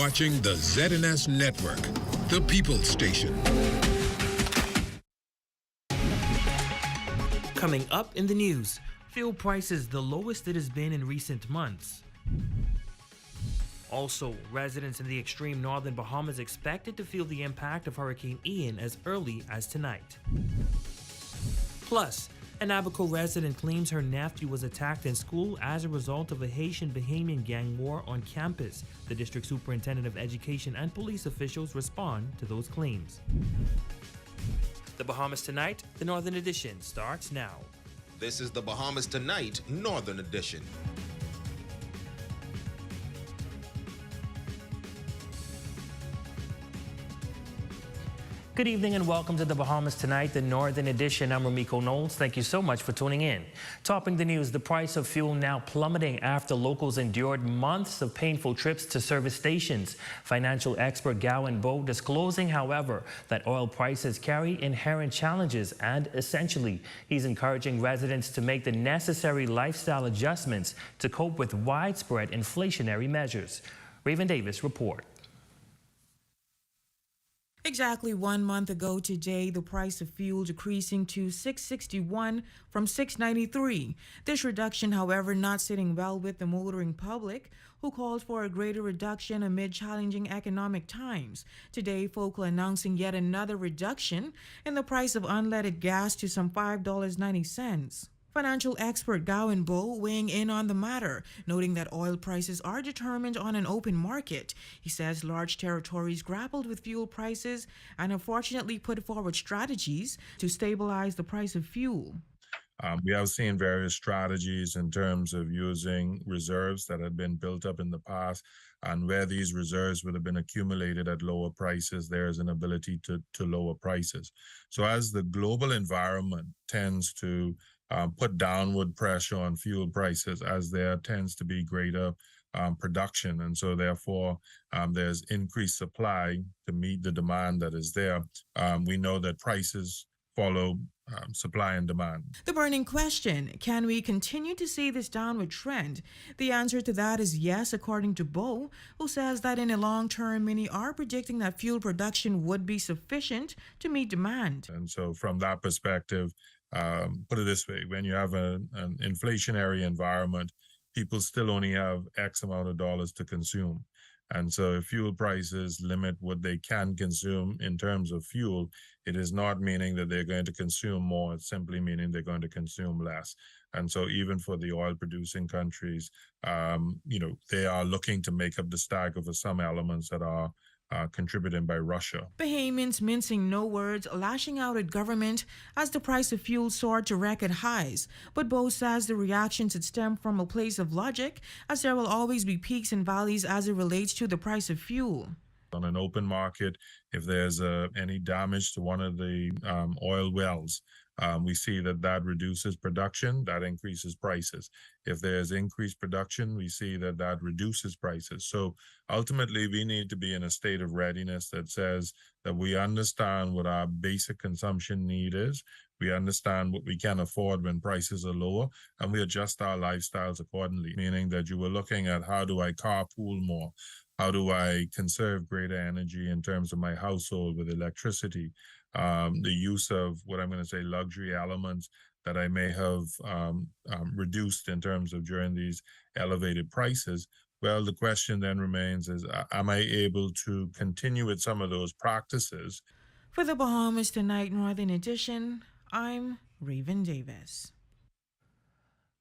watching the ZNS Network, the People's Station. Coming up in the news, fuel prices the lowest it has been in recent months. Also, residents in the extreme northern Bahamas expected to feel the impact of Hurricane Ian as early as tonight. Plus, an Abaco resident claims her nephew was attacked in school as a result of a Haitian-Bahamian gang war on campus. The district superintendent of education and police officials respond to those claims. The Bahamas Tonight, the Northern Edition, starts now. This is the Bahamas Tonight, Northern Edition. Good evening and welcome to the Bahamas Tonight, the Northern Edition. I'm Ramiko Knowles. Thank you so much for tuning in. Topping the news, the price of fuel now plummeting after locals endured months of painful trips to service stations. Financial expert Gowan Bowe disclosing, however, that oil prices carry inherent challenges and essentially he's encouraging residents to make the necessary lifestyle adjustments to cope with widespread inflationary measures. Raven Davis report. Exactly 1 month ago today, the price of fuel decreasing to $6.61 from $6.93. This reduction, however, not sitting well with the motoring public, who called for a greater reduction amid challenging economic times. Today, Focal announcing yet another reduction in the price of unleaded gas to some $5.90. Financial expert Gowan Bowe weighing in on the matter, noting that oil prices are determined on an open market. He says large territories grappled with fuel prices and have fortunately put forward strategies to stabilize the price of fuel. We have seen various strategies in terms of using reserves that had been built up in the past, and where these reserves would have been accumulated at lower prices, there's an ability to lower prices. So as the global environment tends to put downward pressure on fuel prices, as there tends to be greater production, and so therefore there's increased supply to meet the demand that is there. We know that prices follow supply and demand. The burning question, can we continue to see this downward trend? The answer to that is yes, according to Bowe, who says that in the long term, many are predicting that fuel production would be sufficient to meet demand. And so from that perspective, put it this way, when you have an inflationary environment, people still only have X amount of dollars to consume. And so if fuel prices limit what they can consume in terms of fuel, it is not meaning that they're going to consume more. It's simply meaning they're going to consume less. And so even for the oil producing countries, they are looking to make up the stack over some elements that are contributed by Russia. Bahamians mincing no words, lashing out at government as the price of fuel soared to record highs. But Bowe says the reaction should stem from a place of logic, as there will always be peaks and valleys as it relates to the price of fuel. On an open market, if there's any damage to one of the oil wells, we see that reduces production, that increases prices. If there's increased production, we see that reduces prices. So ultimately, we need to be in a state of readiness that says that we understand what our basic consumption need is. We understand what we can afford when prices are lower, and we adjust our lifestyles accordingly, meaning that you were looking at how do I carpool more? How do I conserve greater energy in terms of my household with electricity? The use of what I'm going to say luxury elements that I may have reduced in terms of during these elevated prices. Well, the question then remains is, am I able to continue with some of those practices? For the Bahamas Tonight Northern Edition, I'm Raven Davis.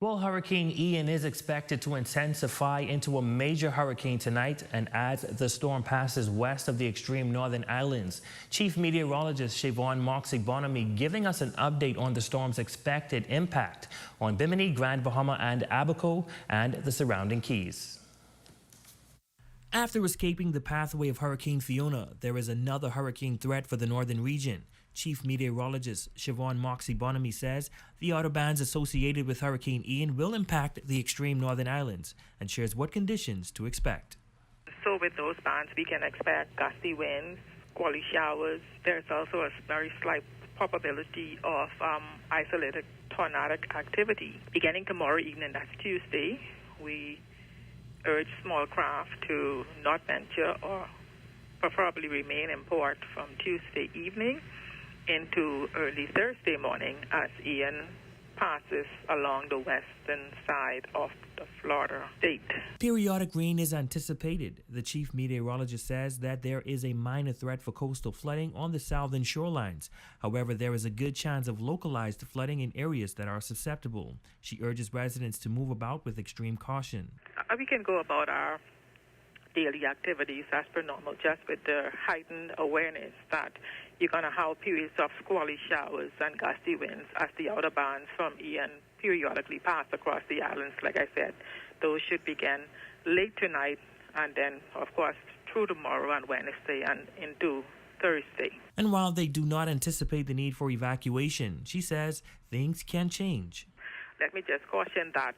Well, Hurricane Ian is expected to intensify into a major hurricane tonight and as the storm passes west of the extreme northern islands. Chief Meteorologist Siobhan Moxie Bonamy giving us an update on the storm's expected impact on Bimini, Grand Bahama and Abaco and the surrounding keys. After escaping the pathway of Hurricane Fiona, there is another hurricane threat for the northern region. Chief Meteorologist Siobhan Moxie Bonamy says the outer bands associated with Hurricane Ian will impact the extreme northern islands and shares what conditions to expect. So with those bands, we can expect gusty winds, squally showers. There's also a very slight probability of isolated tornadic activity. Beginning tomorrow evening, that's Tuesday, we urge small craft to not venture or preferably remain in port from Tuesday evening into early Thursday morning as Ian passes along the western side of the Florida state. Periodic rain is anticipated. The chief meteorologist says that there is a minor threat for coastal flooding on the southern shorelines. However, there is a good chance of localized flooding in areas that are susceptible. She urges residents to move about with extreme caution. We can go about our daily activities as per normal, just with the heightened awareness that you're going to have periods of squally showers and gusty winds as the outer bands from Ian periodically pass across the islands. Like I said, those should begin late tonight and then, of course, through tomorrow and Wednesday and into Thursday. And while they do not anticipate the need for evacuation, she says things can change. Let me just caution that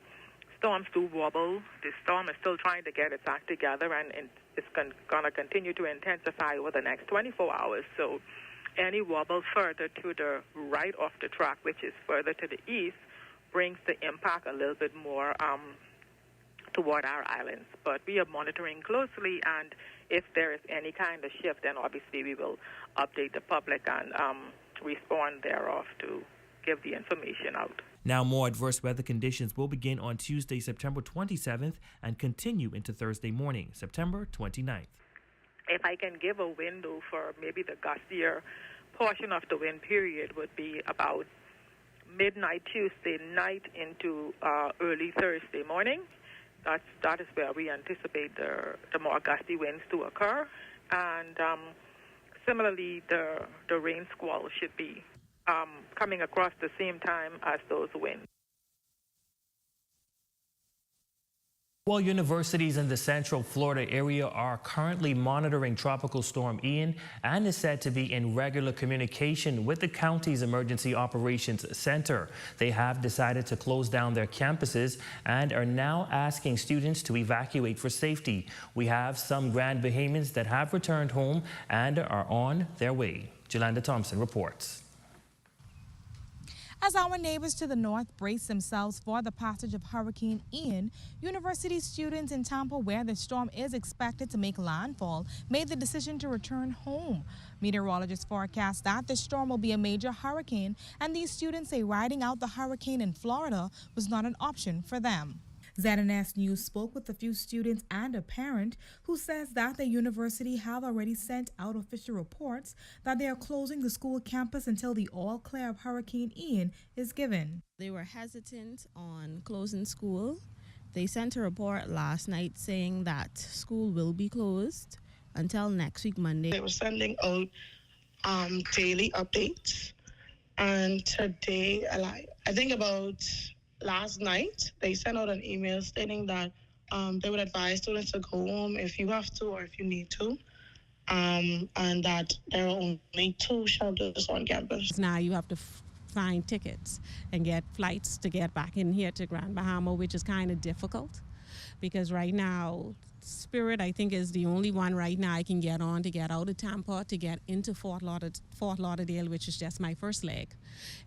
storms do wobble. The storm is still trying to get its act together, and it's going to continue to intensify over the next 24 hours. So any wobble further to the right of the track, which is further to the east, brings the impact a little bit more toward our islands. But we are monitoring closely, and if there is any kind of shift, then obviously we will update the public and respond thereof to give the information out. Now, more adverse weather conditions will begin on Tuesday, September 27th and continue into Thursday morning, September 29th. If I can give a window for maybe the gustier portion of the wind period would be about midnight Tuesday night into early Thursday morning. That is where we anticipate the more gusty winds to occur. And similarly, the rain squall should be coming across the same time as those winds. Well, universities in the central Florida area are currently monitoring Tropical Storm Ian and is said to be in regular communication with the county's Emergency Operations Center. They have decided to close down their campuses and are now asking students to evacuate for safety. We have some Grand Bahamians that have returned home and are on their way. Jolanda Thompson reports. As our neighbors to the north brace themselves for the passage of Hurricane Ian, university students in Tampa, where the storm is expected to make landfall, made the decision to return home. Meteorologists forecast that the storm will be a major hurricane, and these students say riding out the hurricane in Florida was not an option for them. ZNS News spoke with a few students and a parent who says that the university have already sent out official reports that they are closing the school campus until the all clear of Hurricane Ian is given. They were hesitant on closing school. They sent a report last night saying that school will be closed until next week, Monday. They were sending out daily updates, and today, I think about last night, they sent out an email stating that they would advise students to go home if you have to or if you need to, and that there are only 2 shelters on campus. Now you have to find tickets and get flights to get back in here to Grand Bahama, which is kind of difficult because right now, Spirit, I think, is the only one right now I can get on to get out of Tampa to get into Fort Lauderdale, which is just my first leg.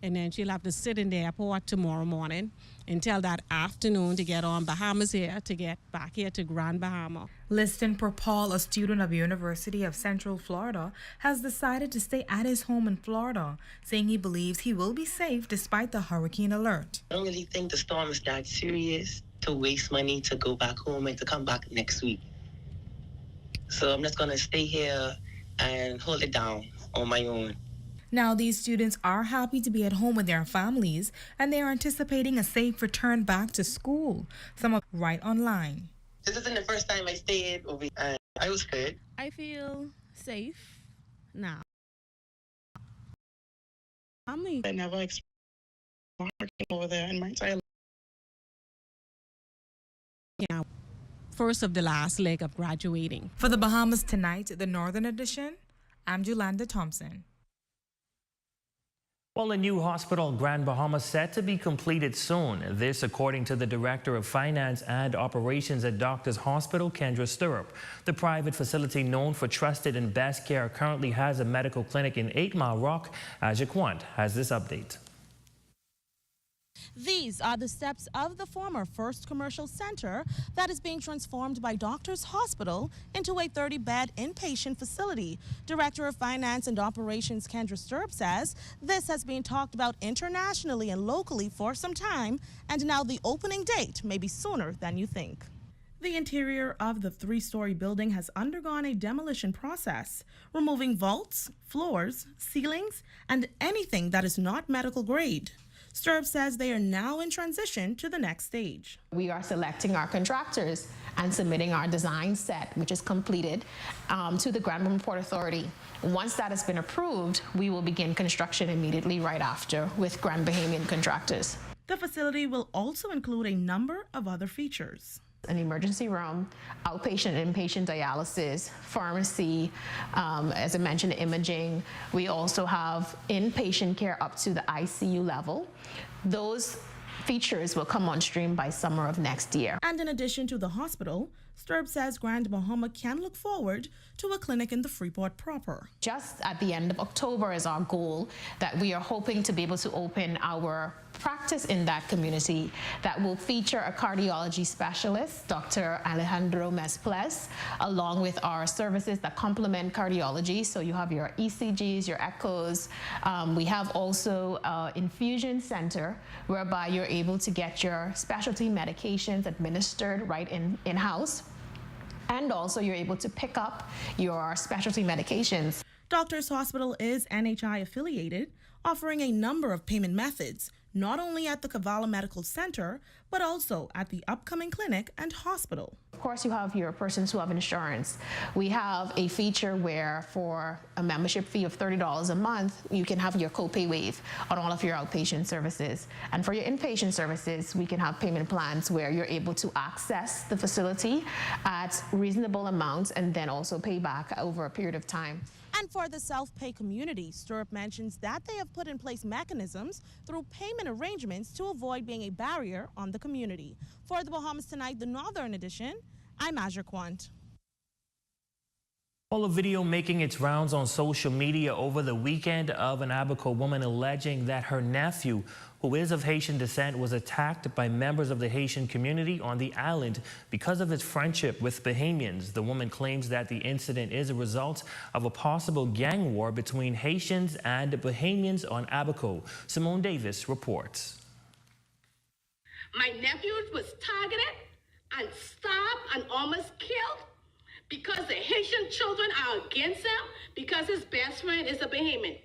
And then she'll have to sit in the airport tomorrow morning until that afternoon to get on Bahamas here to get back here to Grand Bahama. Liston Paul, a student of University of Central Florida, has decided to stay at his home in Florida, saying he believes he will be safe despite the hurricane alert. I don't really think the storm is that serious to waste money to go back home and to come back next week. So I'm just going to stay here and hold it down on my own. Now, these students are happy to be at home with their families, and they are anticipating a safe return back to school. Some are right online. This isn't the first time I stayed over here, and I was good. I feel safe now. I never experienced over there in my entire life. Yeah, first of the last leg of graduating. For the Bahamas Tonight, the Northern Edition, I'm Jolanda Thompson. Well, a new hospital in Grand Bahama set to be completed soon. This, according to the Director of Finance and Operations at Doctors Hospital, Kendra Stirrup. The private facility, known for trusted and best care, currently has a medical clinic in 8 Mile Rock. Jaquant has this update. These are the steps of the former First Commercial Center that is being transformed by Doctors Hospital into a 30-bed inpatient facility. Director of Finance and Operations Kendra Stirrup says this has been talked about internationally and locally for some time, and now the opening date may be sooner than you think. The interior of the 3-story building has undergone a demolition process, removing vaults, floors, ceilings, and anything that is not medical grade. Stirrup says they are now in transition to the next stage. We are selecting our contractors and submitting our design set, which is completed, to the Grand Bahama Port Authority. Once that has been approved, we will begin construction immediately right after with Grand Bahamian contractors. The facility will also include a number of other features. An emergency room, outpatient and inpatient dialysis, pharmacy, as I mentioned, imaging. We also have inpatient care up to the ICU level. Those features will come on stream by summer of next year. And in addition to the hospital, Stirrup says Grand Bahama can look forward to a clinic in the Freeport proper. Just at the end of October is our goal, that we are hoping to be able to open our practice in that community that will feature a cardiology specialist, Dr. Alejandro Mesples, along with our services that complement cardiology. So you have your ECGs, your echoes. We have also an infusion center whereby you're able to get your specialty medications administered right in-house. And also you're able to pick up your specialty medications. Doctors Hospital is NHI affiliated, offering a number of payment methods, not only at the Kavala Medical Center, but also at the upcoming clinic and hospital. Of course, you have your persons who have insurance. We have a feature where for a membership fee of $30 a month, you can have your copay waive on all of your outpatient services. And for your inpatient services, we can have payment plans where you're able to access the facility at reasonable amounts and then also pay back over a period of time. And for the self-pay community, Stirrup mentions that they have put in place mechanisms through payment arrangements to avoid being a barrier on the community. For the Bahamas Tonight, the Northern Edition, I'm Azure Quant. Well, a video making its rounds on social media over the weekend of an Abaco woman alleging that her nephew, who is of Haitian descent, was attacked by members of the Haitian community on the island because of his friendship with Bahamians. The woman claims that the incident is a result of a possible gang war between Haitians and Bahamians on Abaco. Simone Davis reports. My nephew was targeted and stopped and almost killed because the Haitian children are against him because his best friend is a Bahamian,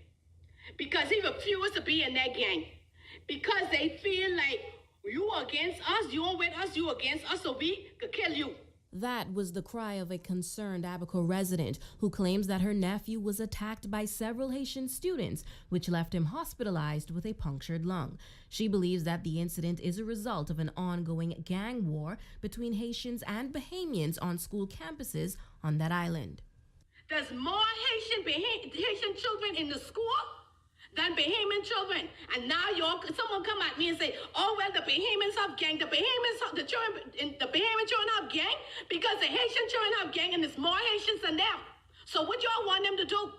because he refused to be in that gang, because they feel like you are against us, you are with us, you against us, so we could kill you. That was the cry of a concerned Abaco resident who claims that her nephew was attacked by several Haitian students, which left him hospitalized with a punctured lung. She believes that the incident is a result of an ongoing gang war between Haitians and Bahamians on school campuses on that island. There's more Haitian children in the school than Bahamian children. And now someone come at me and say, oh, well, the Bahamians have gang. The Bahamian children have gang because the Haitian children have gang, and there's more Haitians than them. So what y'all want them to do?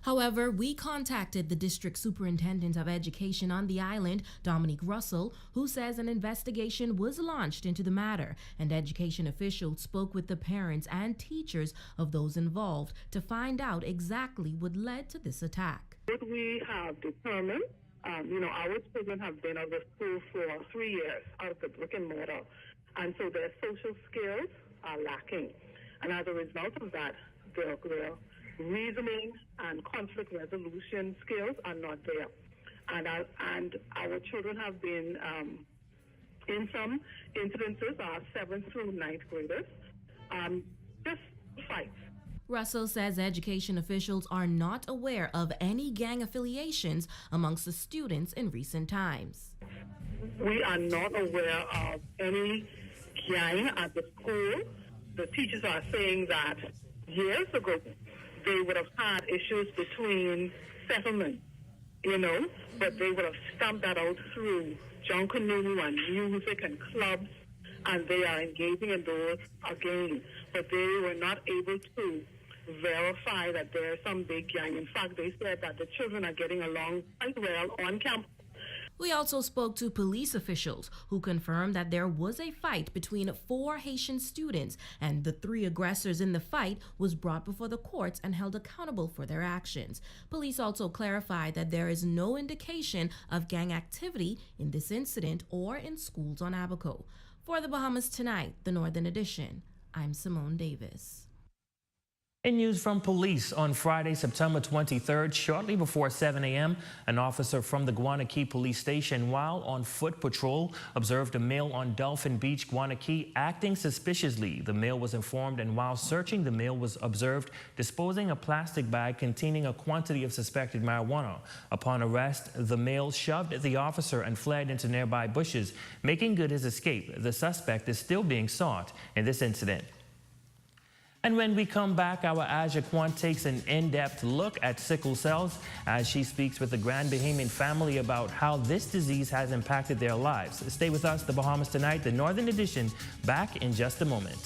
However, we contacted the district superintendent of education on the island, Dominique Russell, who says an investigation was launched into the matter, and education officials spoke with the parents and teachers of those involved to find out exactly what led to this attack. What we have determined, our children have been out of school for 3 years out of the brick and mortar, and so their social skills are lacking. And as a result of that, their reasoning and conflict resolution skills are not there. And our children have been, in some incidences, are 7th through 9th graders, just fights. Russell says education officials are not aware of any gang affiliations amongst the students in recent times. We are not aware of any gang at the school. The teachers are saying that years ago they would have had issues between settlement, but they would have stamped that out through Junkanoo and music and clubs, and they are engaging in those again. But they were not able to verify that there's some big gang. In fact, they said that the children are getting along quite well on campus, We also spoke to police officials who confirmed that there was a fight between 4 Haitian students, and the 3 aggressors in the fight was brought before the courts and held accountable for their actions. Police also clarified that there is no indication of gang activity in this incident or in schools on Abaco. For the Bahamas Tonight, the Northern Edition, I'm Simone Davis. In news from police, on Friday, September 23rd, shortly before 7 a.m., an officer from the Guanakee police station, while on foot patrol, observed a male on Dolphin Beach, Guanakee, acting suspiciously. The male was informed, and while searching, the male was observed disposing a plastic bag containing a quantity of suspected marijuana. Upon arrest, the male shoved the officer and fled into nearby bushes, making good his escape. The suspect is still being sought in this incident. And when we come back, our Aja Kwan takes an in-depth look at sickle cells as she speaks with the Grand Bahamian family about how this disease has impacted their lives. Stay with us, the Bahamas Tonight, the Northern Edition, back in just a moment.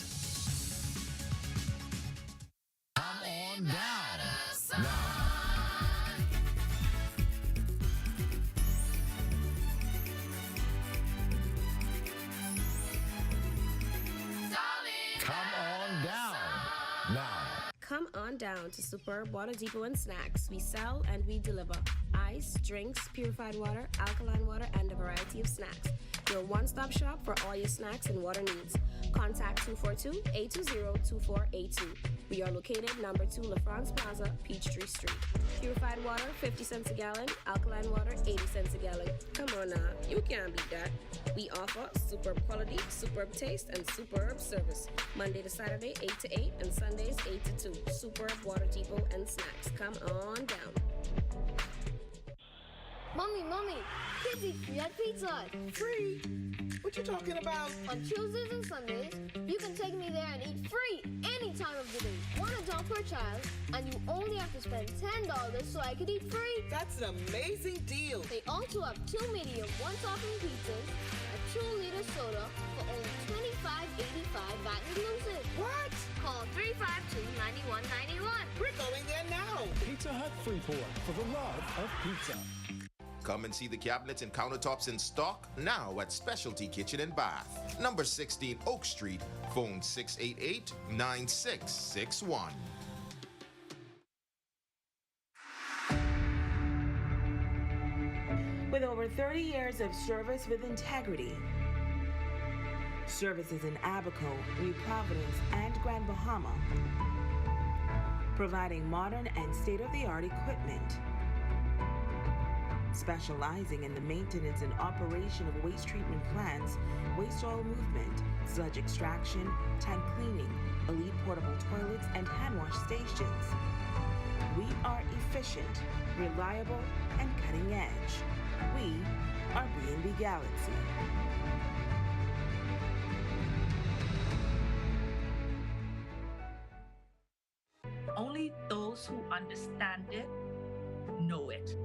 Come on down. Come on down to Superb Water Depot and Snacks. We sell and we deliver ice, drinks, purified water, alkaline water, and a variety of snacks. Your one-stop shop for all your snacks and water needs. Contact 242-820-2482. We are located number 2 La France Plaza, Peachtree Street. Purified water, 50 cents a gallon. Alkaline water, 80 cents a gallon. Come on now, you can't beat that. We offer superb quality, superb taste, and superb service. Monday to Saturday, 8 to 8, and Sundays, 8 to 2. Superb Water Depot and Snacks. Come on down. Mommy, kids eat free at Pizza Hut. Free? What you talking about? On Tuesdays and Sundays, you can take me there and eat free any time of the day. $1 per child, and you only have to spend $10 so I could eat free. That's an amazing deal. They also have 2 medium, 1-topping pizzas, a 2-liter soda for only $25.85 VAT inclusive. What? Call 352-9191. We're going there now. Pizza Hut Freeport, for the love of pizza. Come and see the cabinets and countertops in stock now at Specialty Kitchen and Bath. Number 16 Oak Street, phone 688-9661. With over 30 years of service with integrity, services in Abaco, New Providence, and Grand Bahama, providing modern and state-of-the-art equipment, specializing in the maintenance and operation of waste treatment plants, waste oil movement, sludge extraction, tank cleaning, elite portable toilets, and hand wash stations. We are efficient, reliable, and cutting edge. We are B&B Galaxy. Only those who understand it know it.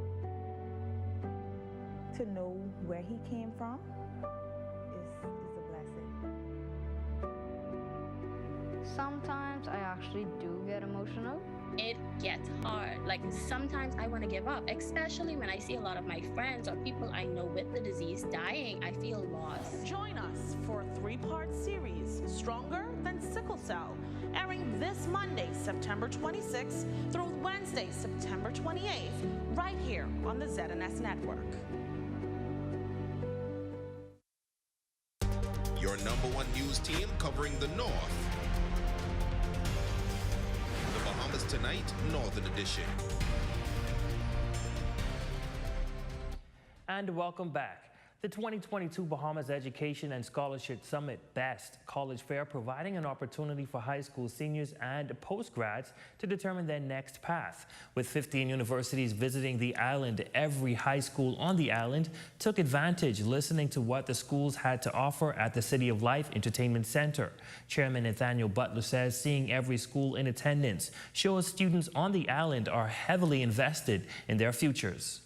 To know where he came from is a blessing. Sometimes I actually do get emotional. It gets hard. Like sometimes I want to give up, especially when I see a lot of my friends or people I know with the disease dying. I feel lost. Join us for a 3-part series, Stronger Than Sickle Cell, airing this Monday, September 26th through Wednesday, September 28th, right here on the ZNS Network. Your number 1 news team covering the North. The Bahamas Tonight, Northern Edition. And welcome back. The 2022 Bahamas Education and Scholarship Summit BEST College Fair, providing an opportunity for high school seniors and postgrads to determine their next path. With 15 universities visiting the island, every high school on the island took advantage, listening to what the schools had to offer at the City of Life Entertainment Center. Chairman Nathaniel Butler says seeing every school in attendance shows students on the island are heavily invested in their futures.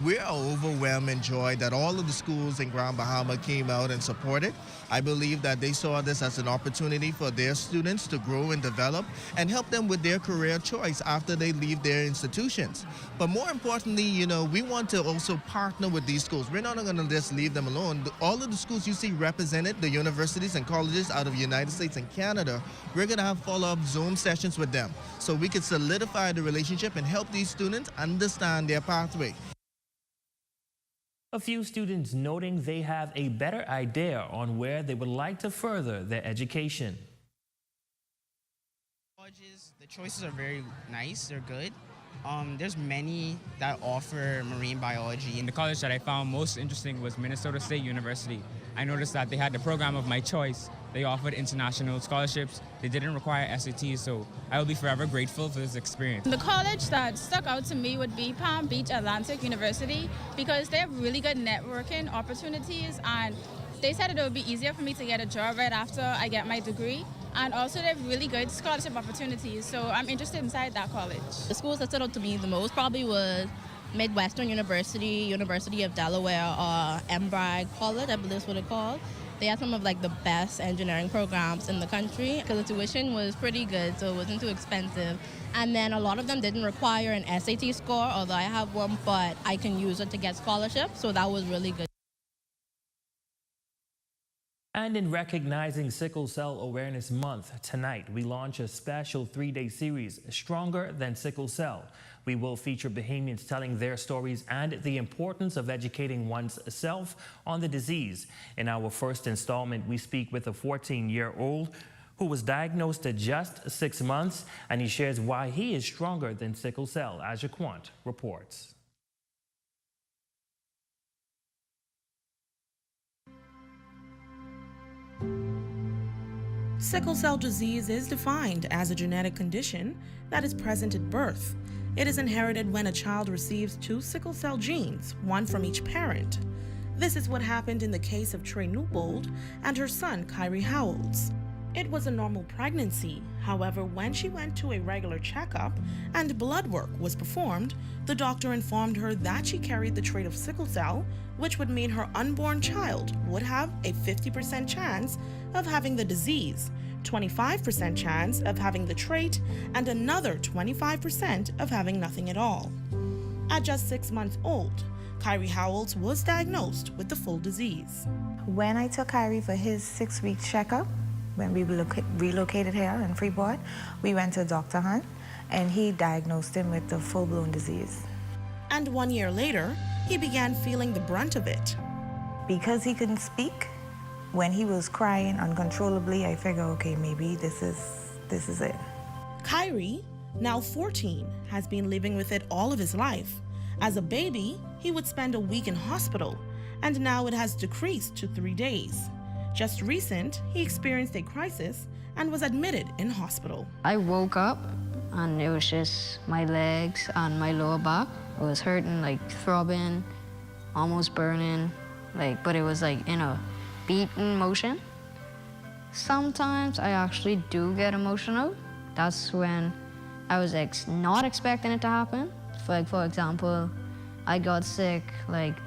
We are overwhelmed in joy that all of the schools in Grand Bahama came out and supported. I believe that they saw this as an opportunity for their students to grow and develop and help them with their career choice after they leave their institutions. But more importantly, you know, we want to also partner with these schools. We're not going to just leave them alone. All of the schools you see represented, the universities and colleges out of the United States and Canada, we're going to have follow-up Zoom sessions with them so we can solidify the relationship and help these students understand their pathway. A few students noting they have a better idea on where they would like to further their education. Colleges, the choices are very nice, they're good. There's many that offer marine biology. And the college that I found most interesting was Minnesota State University. I noticed that they had the program of my choice. They offered international scholarships. They didn't require SATs, so I will be forever grateful for this experience. The college that stuck out to me would be Palm Beach Atlantic University because they have really good networking opportunities, and they said it would be easier for me to get a job right after I get my degree. And also they have really good scholarship opportunities, so I'm interested inside that college. The schools that stood out to me the most probably was Midwestern University, University of Delaware, or Embry College, I believe is what it's called. They had some of like the best engineering programs in the country because the tuition was pretty good, so it wasn't too expensive. And then a lot of them didn't require an SAT score, although I have one, but I can use it to get scholarships, so that was really good. And in recognizing Sickle Cell Awareness Month, tonight we launch a special 3-day series, Stronger Than Sickle Cell. We will feature Bahamians telling their stories and the importance of educating one's self on the disease. In our first installment, we speak with a 14-year-old who was diagnosed at just 6 months, and he shares why he is stronger than sickle cell, as Jaquant reports. Sickle cell disease is defined as a genetic condition that is present at birth. It is inherited when a child receives 2 sickle cell genes, one from each parent. This is what happened in the case of Trey Newbold and her son, Kyrie Howells. It was a normal pregnancy. However, when she went to a regular checkup and blood work was performed, the doctor informed her that she carried the trait of sickle cell, which would mean her unborn child would have a 50% chance of having the disease, 25% chance of having the trait, and another 25% of having nothing at all. At just 6 months old, Kyrie Howells was diagnosed with the full disease. When I took Kyrie for his 6-week checkup, when we relocated here in Freeport, we went to Dr. Hunt, and he diagnosed him with the full-blown disease. And 1 year later, he began feeling the brunt of it. Because he couldn't speak, when he was crying uncontrollably, I figured, okay, maybe this is it. Kyrie, now 14, has been living with it all of his life. As a baby, he would spend a week in hospital, and now it has decreased to 3 days. Just recent, he experienced a crisis and was admitted in hospital. I woke up and it was just my legs and my lower back. It was hurting, like throbbing, almost burning, but it was like in a beaten motion. Sometimes I actually do get emotional. That's when I was not expecting it to happen. For example, I got sick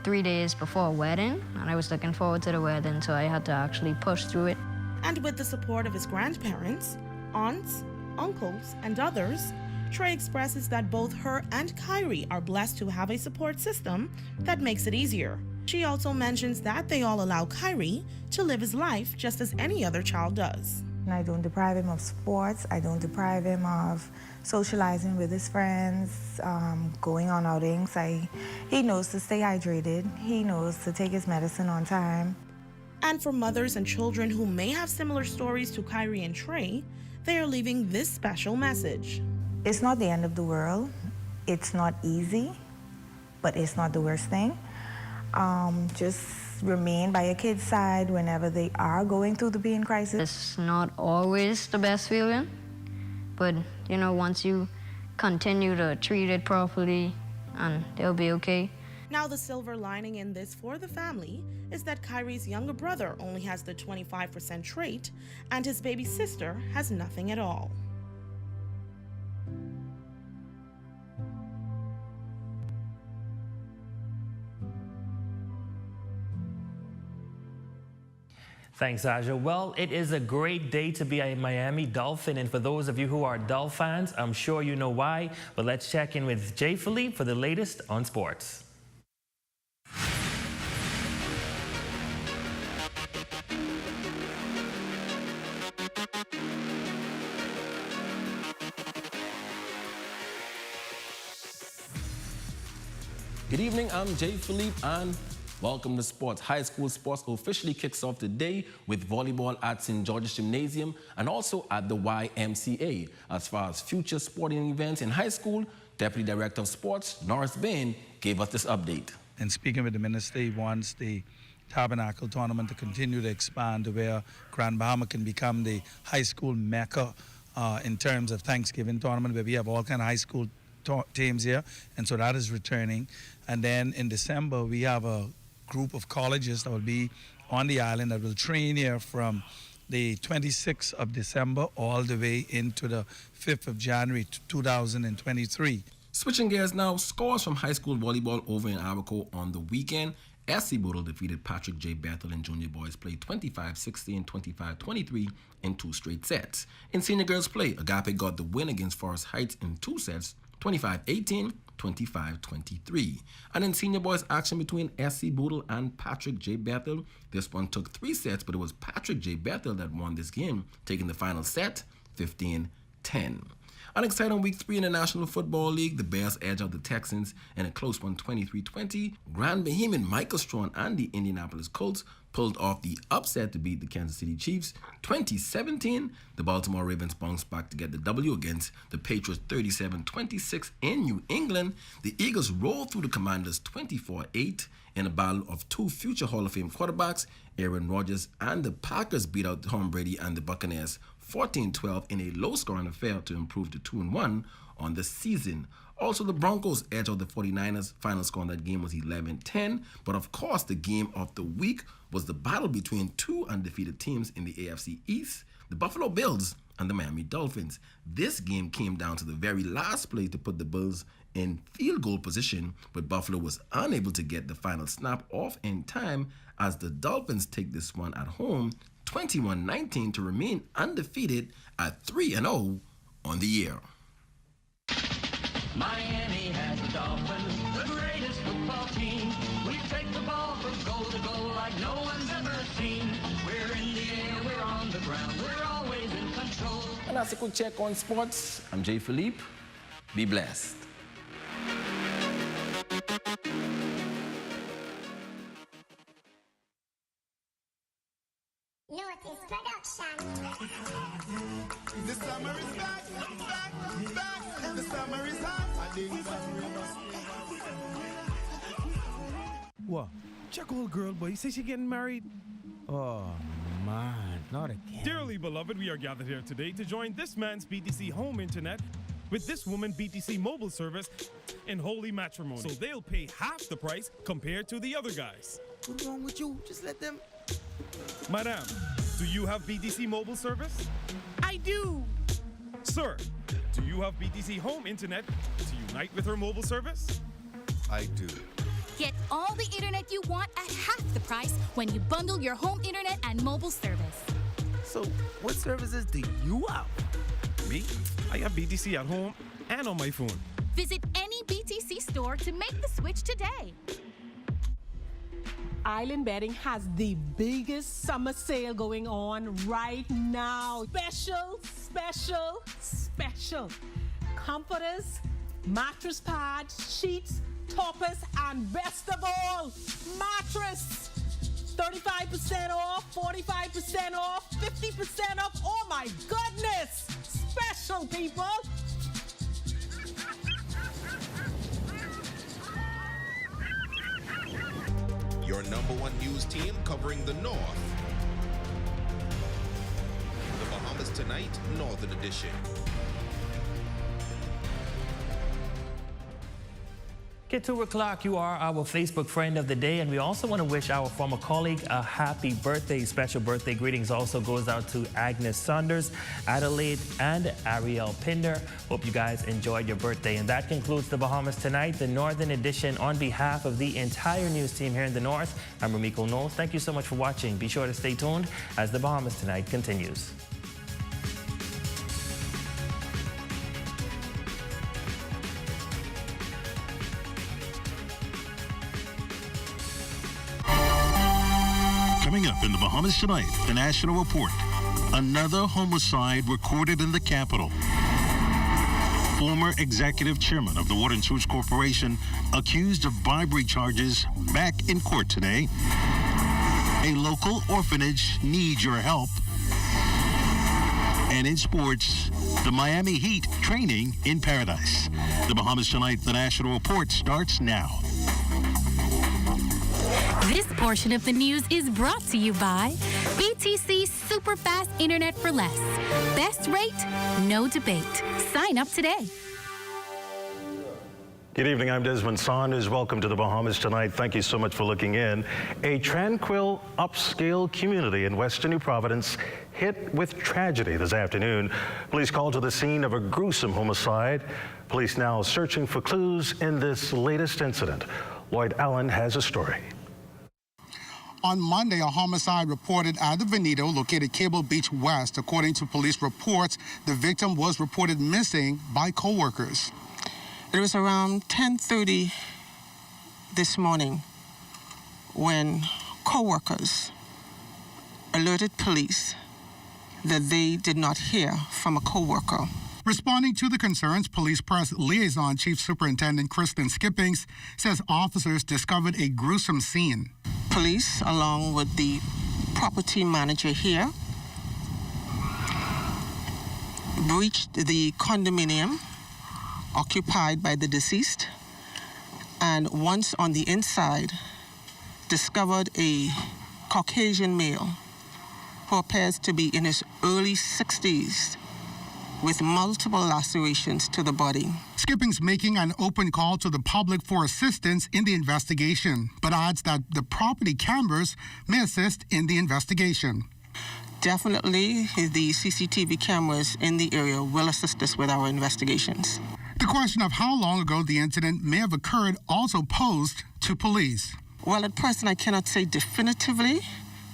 3 days before a wedding, and I was looking forward to the wedding, so I had to actually push through it. And with the support of his grandparents, aunts, uncles, and others, Trey expresses that both her and Kyrie are blessed to have a support system that makes it easier. She also mentions that they all allow Kyrie to live his life just as any other child does. I don't deprive him of sports. I don't deprive him of socializing with his friends, going on outings. He knows to stay hydrated. He knows to take his medicine on time. And for mothers and children who may have similar stories to Kyrie and Trey, they are leaving this special message. It's not the end of the world. It's not easy, but it's not the worst thing. Just remain by your kid's side whenever they are going through the pain crisis. It's not always the best feeling, but once you continue to treat it properly, and they'll be okay. Now the silver lining in this for the family is that Kyrie's younger brother only has the 25% trait, and his baby sister has nothing at all. Thanks, Aja. Well, it is a great day to be a Miami Dolphin, and for those of you who are Dolphin fans, I'm sure you know why, but let's check in with Jay Philippe for the latest on sports. Good evening, I'm Jay Philippe and welcome to sports. High school sports officially kicks off today with volleyball at St. George's Gymnasium and also at the YMCA. As far as future sporting events in high school, Deputy Director of Sports, Norris Bain, gave us this update. And speaking with the minister, he wants the Tabernacle tournament to continue to expand to where Grand Bahama can become the high school mecca in terms of Thanksgiving tournament, where we have all kind of high school teams here, and so that is returning. And then in December, we have a group of colleges that will be on the island that will train here from the 26th of December all the way into the 5th of January 2023. Switching gears now, scores from high school volleyball over in Abaco on the weekend. SC Boodle defeated Patrick J. Bethel and junior boys play 25-16 and 25-23 in 2 straight sets. In senior girls play, Agape got the win against Forest Heights in 2 sets, 25-18, 25-23. And in senior boys action between SC Boodle and Patrick J. Bethel, this one took 3 sets, but it was Patrick J. Bethel that won this game, taking the final set 15-10. An exciting week 3 in the National Football League, the Bears edge out the Texans in a close one 23-20. Grand Bahamian Michael Strawn and the Indianapolis Colts pulled off the upset to beat the Kansas City Chiefs 20-17. The Baltimore Ravens bounced back to get the W against the Patriots 37-26 in New England. The Eagles rolled through the Commanders 24-8 in a battle of 2 future Hall of Fame quarterbacks, Aaron Rodgers, and the Packers beat out Tom Brady and the Buccaneers 14-12 in a low-scoring affair to improve to 2-1 on the season. Also, the Broncos edged out the 49ers. Final score on that game was 11-10. But of course, the game of the week was the battle between 2 undefeated teams in the AFC East, the Buffalo Bills and the Miami Dolphins. This game came down to the very last play to put the Bills in field goal position, but Buffalo was unable to get the final snap off in time as the Dolphins take this one at home 21-19 to remain undefeated at 3-0 on the year. Miami has the Dolphins, the greatest football team. We take the ball from goal to goal like no one's ever seen. We're in the air, we're on the ground, we're always in control. And that's a quick check on sports. I'm Jay Philippe. Be blessed. Northeast Production. The summer is back. The summer is hot. What? Check old girl, boy. You say she getting married? Oh, man, not again. Dearly beloved, we are gathered here today to join this man's BTC home internet with this woman BTC mobile service in holy matrimony. So they'll pay half the price compared to the other guys. What's wrong with you? Just let them... Madam, do you have BTC mobile service? I do. Sir, do you have BTC home internet to unite with her mobile service? I do. Get all the internet you want at half the price when you bundle your home internet and mobile service. So, what services do you have? Me? I have BTC at home and on my phone. Visit any BTC store to make the switch today. Island Bedding has the biggest summer sale going on right now. Special. Comforters, mattress pads, sheets, toppers, and best of all, mattress. 35% off, 45% off, 50% off. Oh my goodness! Special, people. Your #1 news team covering the North. The Bahamas Tonight, Northern Edition. At 2 o'clock, you are our Facebook friend of the day, and we also want to wish our former colleague a happy birthday. Special birthday greetings also goes out to Agnes Saunders, Adelaide, and Ariel Pinder. Hope you guys enjoyed your birthday. And that concludes the Bahamas Tonight, the Northern Edition. On behalf of the entire news team here in the North, I'm Ramiko Knowles. Thank you so much for watching. Be sure to stay tuned as the Bahamas Tonight continues. Coming up in the Bahamas Tonight, the National Report. Another homicide recorded in the capital. Former executive chairman of the Water and Sewage Corporation accused of bribery charges back in court today. A local orphanage needs your help. And in sports, the Miami Heat training in paradise. The Bahamas Tonight, the National Report starts now. This portion of the news is brought to you by BTC Super Fast Internet for Less. Best rate, no debate. Sign up today. Good evening, I'm Desmond Saunders. Welcome to the Bahamas Tonight. Thank you so much for looking in. A tranquil, upscale community in western New Providence hit with tragedy this afternoon. Police called to the scene of a gruesome homicide. Police now searching for clues in this latest incident. Lloyd Allen has a story. On Monday, a homicide reported at the Venito, located Cable Beach West. According to police reports, the victim was reported missing by co-workers. It was around 10:30 this morning when co-workers alerted police that they did not hear from a co-worker. Responding to the concerns, Police Press Liaison Chief Superintendent Kristen Skippings says officers discovered a gruesome scene. Police, along with the property manager here, breached the condominium occupied by the deceased, and once on the inside, discovered a Caucasian male who appears to be in his early 60s with multiple lacerations to the body. Skipping's making an open call to the public for assistance in the investigation, but adds that the property cameras may assist in the investigation. Definitely, the CCTV cameras in the area will assist us with our investigations. The question of how long ago the incident may have occurred also posed to police. Well, at present, I cannot say definitively,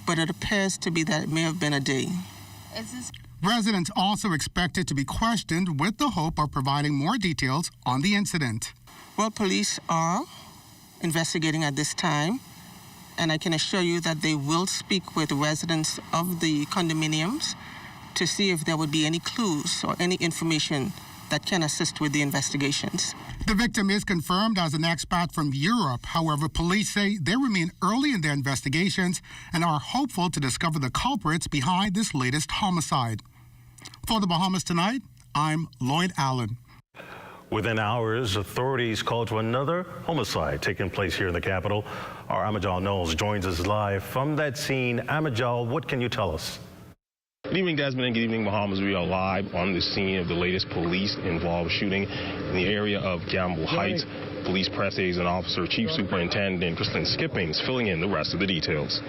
but it appears to be that it may have been a day. Residents also expected to be questioned with the hope of providing more details on the incident. Well, police are investigating at this time, and I can assure you that they will speak with residents of the condominiums to see if there would be any clues or any information that can assist with the investigations. The victim is confirmed as an expat from Europe. However, police say they remain early in their investigations and are hopeful to discover the culprits behind this latest homicide. For the Bahamas Tonight, I'm Lloyd Allen. Within hours, authorities called to another homicide taking place here in the capital. Our Amajal Knowles joins us live from that scene. Amajal, what can you tell us? Good evening, Desmond, and good evening, Bahamas. We are live on the scene of the latest police-involved shooting in the area of Gamble Heights. Police Press Liaison Officer Chief Superintendent Kristen Skippings filling in the rest of the details.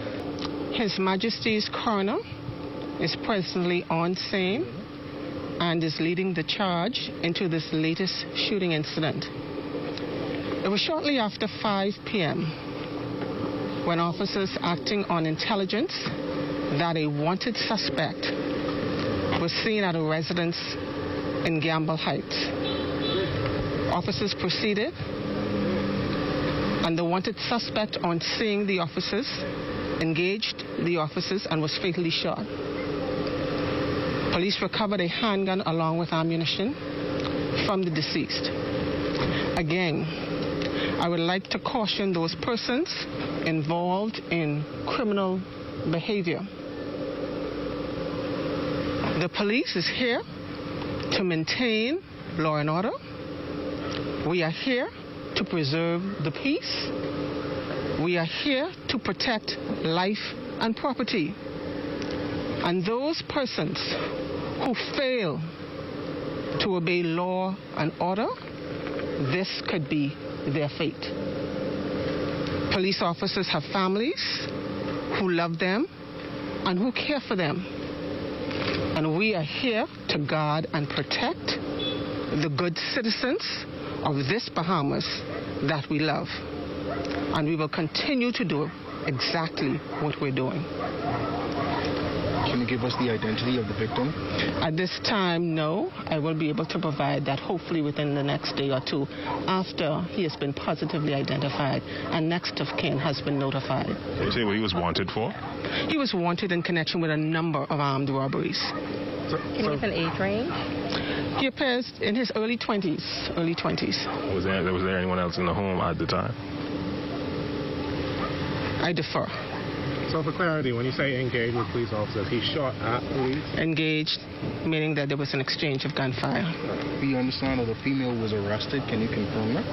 His Majesty's Coroner is presently on scene and is leading the charge into this latest shooting incident. It was shortly after 5 p.m. when officers acting on intelligence that a wanted suspect was seen at a residence in Gamble Heights. Officers proceeded, and the wanted suspect, on seeing the officers, engaged the officers and was fatally shot. Police recovered a handgun along with ammunition from the deceased. Again, I would like to caution those persons involved in criminal behavior. The police is here to maintain law and order. We are here to preserve the peace. We are here to protect life and property. And those persons who fail to obey law and order, this could be their fate. Police officers have families who love them and who care for them. And we are here to guard and protect the good citizens of this Bahamas that we love. And we will continue to do exactly what we're doing. Can you give us the identity of the victim? At this time, no. I will be able to provide that hopefully within the next day or two after he has been positively identified and next of kin has been notified. Can you say what he was wanted for? He was wanted in connection with a number of armed robberies. Can you give an age range? He appears in his early 20s. Was there anyone else in the home at the time? I defer. So for clarity, when you say engaged with police officers, he shot at police? Engaged, meaning that there was an exchange of gunfire. Do you understand that the female was arrested? Can you confirm that?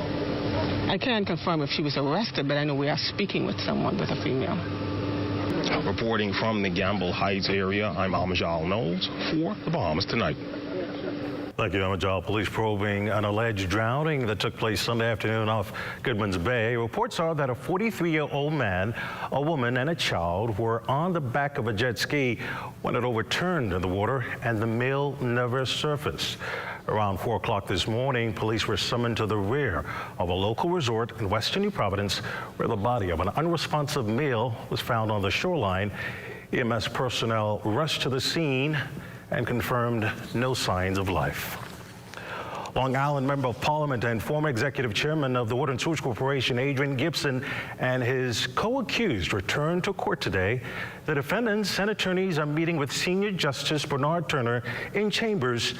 I can't confirm if she was arrested, but I know we are speaking with someone with a female. Reporting from the Gamble Heights area, I'm Amajal Knowles for the Bahamas Tonight. Thank you, Amajal. Police probing an alleged drowning that took place Sunday afternoon off Goodman's Bay. Reports are that a 43-year-old man, a woman, and a child were on the back of a jet ski when it overturned in the water, and the male never surfaced. Around 4 o'clock this morning, police were summoned to the rear of a local resort in western New Providence, where the body of an unresponsive male was found on the shoreline. EMS personnel rushed to the scene and confirmed no signs of life. Long Island Member of Parliament and former Executive Chairman of the Water and Sewage Corporation, Adrian Gibson, and his co-accused returned to court today. The defendants and attorneys are meeting with Senior Justice Bernard Turner in chambers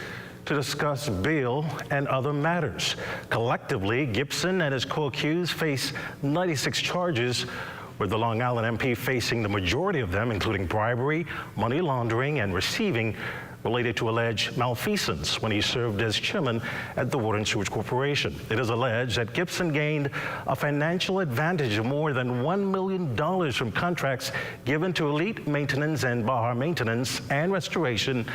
to discuss bail and other matters. Collectively, Gibson and his co-accused face 96 charges, with the Long Island MP facing the majority of them, including bribery, money laundering, and receiving, related to alleged malfeasance when he served as chairman at the Water and Sewage Corporation. It is alleged that Gibson gained a financial advantage of more than $1 million from contracts given to Elite Maintenance and Baja Maintenance and Restoration,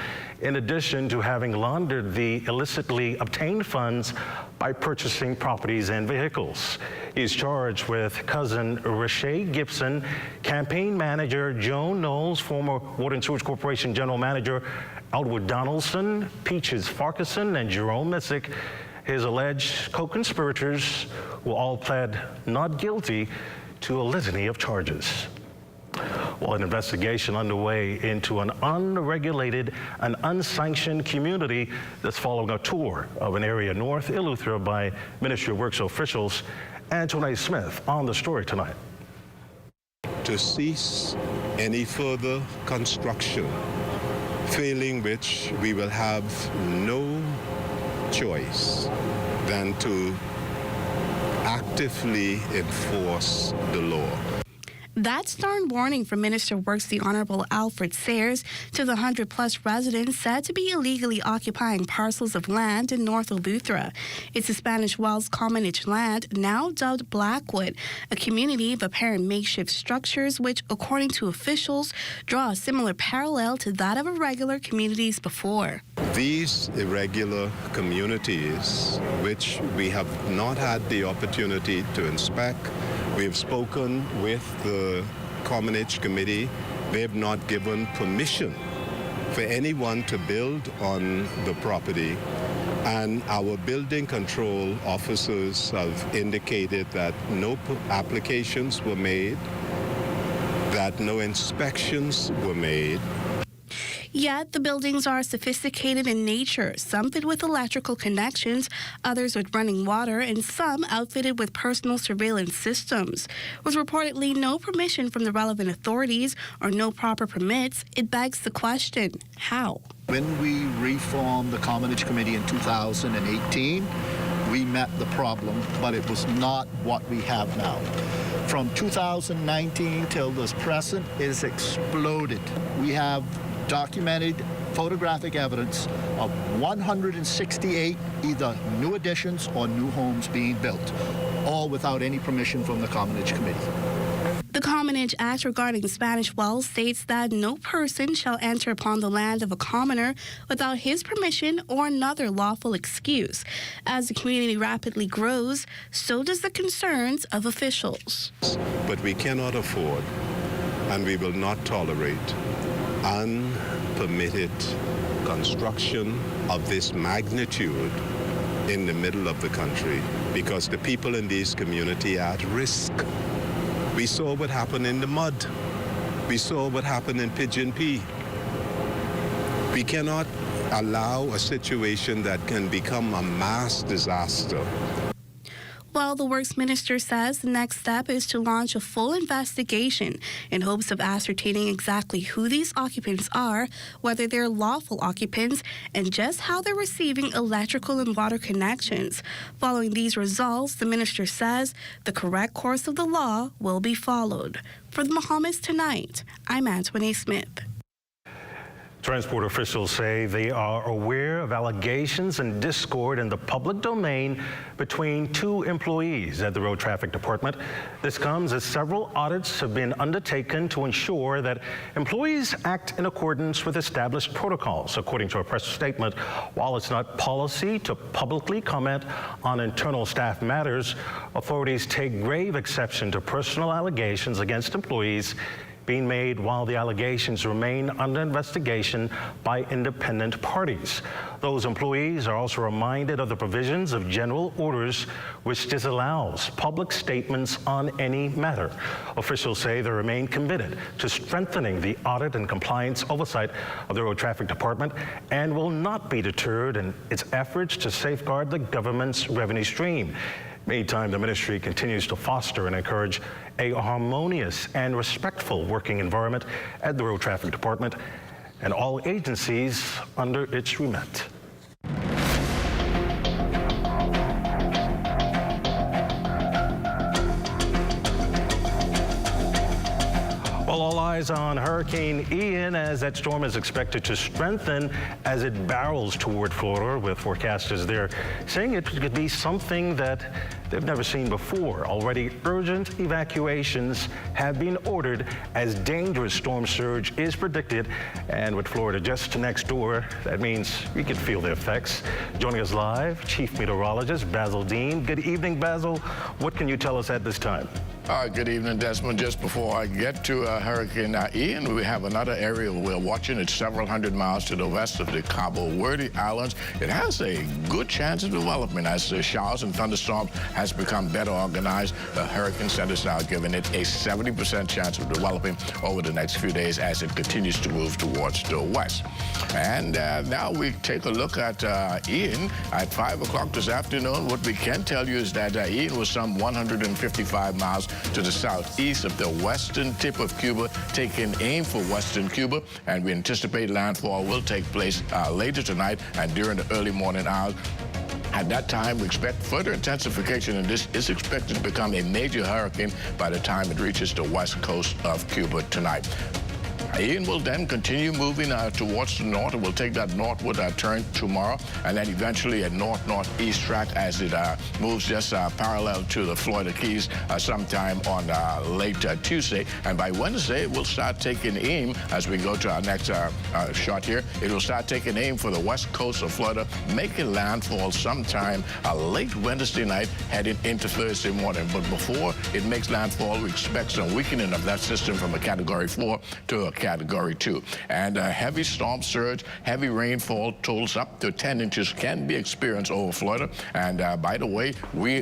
in addition to having laundered the illicitly obtained funds by purchasing properties and vehicles. He's charged with cousin Rashay Gibson, campaign manager Joan Knowles, former Water and Sewage Corporation general manager Elwood Donaldson, Peaches Farquharson, and Jerome Missick, his alleged co-conspirators, who all pled not guilty to a litany of charges. Well, an investigation underway into an unregulated and unsanctioned community that's following a tour of an area north Eleuthera by Ministry of Works officials. Antoine Smith on the story tonight. To cease any further construction, failing which we will have no choice than to actively enforce the law. That stern warning from Minister of Works, the Honorable Alfred Sayers, to the 100-plus residents said to be illegally occupying parcels of land in North Eleuthera. It's the Spanish Wells commonage land, now dubbed Blackwood, a community of apparent makeshift structures which, according to officials, draw a similar parallel to that of irregular communities before. These irregular communities, which we have not had the opportunity to inspect, we have spoken with the Commonage Committee. They have not given permission for anyone to build on the property. And our building control officers have indicated that no applications were made, that no inspections were made. Yet the buildings are sophisticated in nature, some fit with electrical connections, others with running water, and some outfitted with personal surveillance systems. With reportedly no permission from the relevant authorities or no proper permits, it begs the question, how? When we reformed the Commonage Committee in 2018, we met the problem, but it was not what we have now. From 2019 till this present, it has exploded. We have documented photographic evidence of 168 either new additions or new homes being built, all without any permission from the Commonage Committee. The Commonage Act regarding Spanish wells states that no person shall enter upon the land of a commoner without his permission or another lawful excuse. As the community rapidly grows, so does the concerns of officials. But we cannot afford, and we will not tolerate, unpermitted construction of this magnitude in the middle of the country, because the people in these communities are at risk. We saw what happened in the mud. We saw what happened in Pigeon P. We cannot allow a situation that can become a mass disaster. Well, the Works Minister says the next step is to launch a full investigation in hopes of ascertaining exactly who these occupants are, whether they're lawful occupants, and just how they're receiving electrical and water connections. Following these results, the Minister says the correct course of the law will be followed. For the Bahamas Tonight, I'm Antoine Smith. Transport officials say they are aware of allegations and discord in the public domain between two employees at the Road Traffic Department. This comes as several audits have been undertaken to ensure that employees act in accordance with established protocols. According to a press statement, while it's not policy to publicly comment on internal staff matters, authorities take grave exception to personal allegations against employees being made while the allegations remain under investigation by independent parties. Those employees are also reminded of the provisions of general orders which disallows public statements on any matter. Officials say they remain committed to strengthening the audit and compliance oversight of the Road Traffic Department and will not be deterred in its efforts to safeguard the government's revenue stream. Meantime, the ministry continues to foster and encourage a harmonious and respectful working environment at the Road Traffic Department and all agencies under its remit. Well, all eyes on Hurricane Ian as that storm is expected to strengthen as it barrels toward Florida, with forecasters there saying it could be something that they've never seen before. Already urgent evacuations have been ordered as dangerous storm surge is predicted, and with Florida just next door, that means we can feel the effects. Joining us live, Chief Meteorologist Basil Dean. Good evening, Basil. What can you tell us at this time? Good evening, Desmond. Just before I get to Hurricane Ian, we have another area we're watching. It's several hundred miles to the west of the Cabo Verde Islands. It has a good chance of development as the showers and thunderstorms has become better organized. The Hurricane Center is now giving it a 70% chance of developing over the next few days as it continues to move towards the west. And now we take a look at Ian at 5 o'clock this afternoon. What we can tell you is that Ian was some 155 miles to the southeast of the western tip of Cuba, taking aim for western Cuba, and we anticipate landfall will take place later tonight and during the early morning hours. At that time, we expect further intensification, and this is expected to become a major hurricane by the time it reaches the west coast of Cuba tonight. Ian will then continue moving towards the north. It will take that northward turn tomorrow, and then eventually a north-northeast track as it moves just parallel to the Florida Keys sometime on late Tuesday. And by Wednesday, it will start taking aim as we go to our next shot here. It will start taking aim for the west coast of Florida, making landfall sometime late Wednesday night, heading into Thursday morning. But before it makes landfall, we expect some weakening of that system from a Category 4 to a Category 2. And heavy storm surge, heavy rainfall totals up to 10 inches can be experienced over Florida. And by the way, we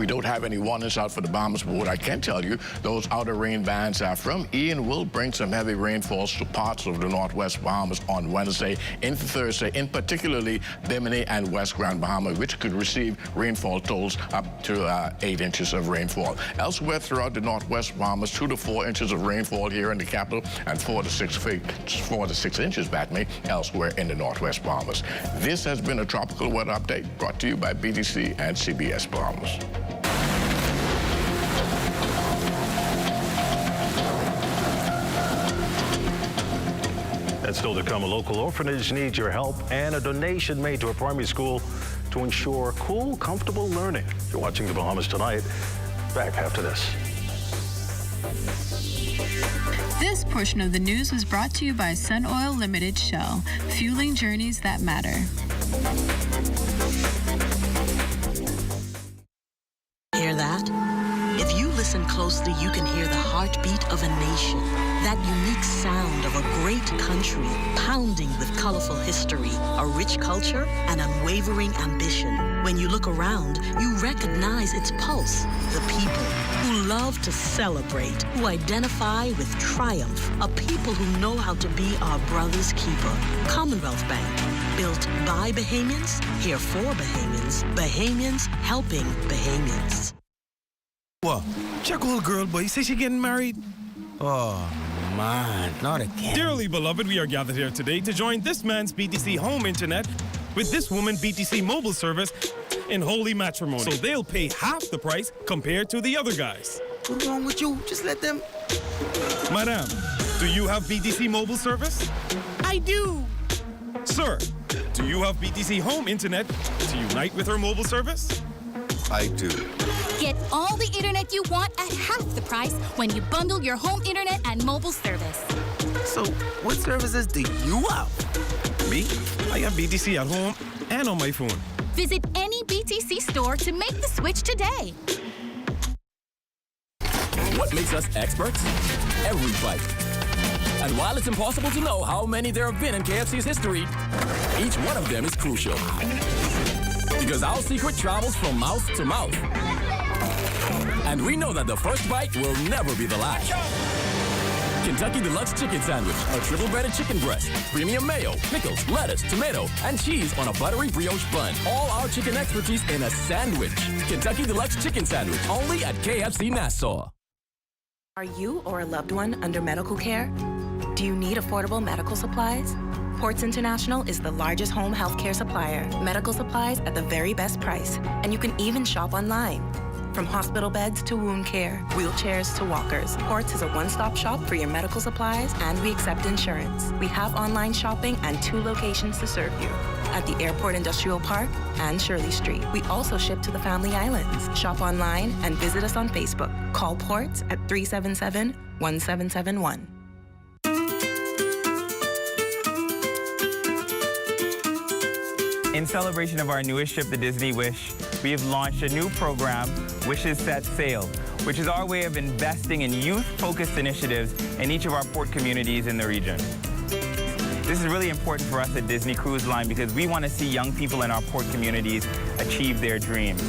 don't have any warnings out for the Bahamas, but what I can tell you, those outer rain bands from Ian will bring some heavy rainfalls to parts of the northwest Bahamas on Wednesday into Thursday, in particularly Bimini and West Grand Bahama, which could receive rainfall totals up to 8 inches of rainfall. Elsewhere throughout the northwest Bahamas, 2 to 4 inches of rainfall here in the capital, and 4 to 6 inches back me elsewhere in the northwest Bahamas. This has been a tropical weather update brought to you by BTC and CBS Bahamas. And still to come, a local orphanage needs your help and a donation made to a primary school to ensure cool, comfortable learning. You're watching the Bahamas Tonight. Back after this. This portion of the news was brought to you by Sun Oil Limited Shell, fueling journeys that matter. Hear that? If you listen closely, you can hear the heartbeat of a nation. That unique sound of a great country pounding with colorful history, a rich culture, and unwavering ambition. When you look around, you recognize its pulse. The people who love to celebrate, who identify with triumph, a people who know how to be our brother's keeper. Commonwealth Bank, built by Bahamians, here for Bahamians, Bahamians helping Bahamians. What? Check old girl, boy. You say she getting married? Oh, man, not again. Dearly beloved, we are gathered here today to join this man's BTC home internet with this woman BTC mobile service in holy matrimony. So they'll pay half the price compared to the other guys. What's wrong with you? Just let them... Madam, do you have BTC mobile service? I do. Sir, do you have BTC home internet to unite with her mobile service? I do. Get all the internet you want at half the price when you bundle your home internet and mobile service. So, what services do you have? Me? I have BTC at home and on my phone. Visit any BTC store to make the switch today. What makes us experts? Every bite. And while it's impossible to know how many there have been in KFC's history, each one of them is crucial. Because our secret travels from mouth to mouth. And we know that the first bite will never be the last. Kentucky Deluxe Chicken Sandwich, a triple breaded chicken breast, premium mayo, pickles, lettuce, tomato, and cheese on a buttery brioche bun. All our chicken expertise in a sandwich. Kentucky Deluxe Chicken Sandwich, only at KFC Nassau. Are you or a loved one under medical care? Do you need affordable medical supplies? Ports International is the largest home healthcare supplier. Medical supplies at the very best price. And you can even shop online. From hospital beds to wound care, wheelchairs to walkers, Ports is a one-stop shop for your medical supplies, and we accept insurance. We have online shopping and 2 locations to serve you, at the Airport Industrial Park and Shirley Street. We also ship to the Family Islands. Shop online and visit us on Facebook. Call Ports at 377-1771. In celebration of our newest ship, the Disney Wish, we have launched a new program, Wishes Set Sail, which is our way of investing in youth-focused initiatives in each of our port communities in the region. This is really important for us at Disney Cruise Line because we want to see young people in our port communities achieve their dreams.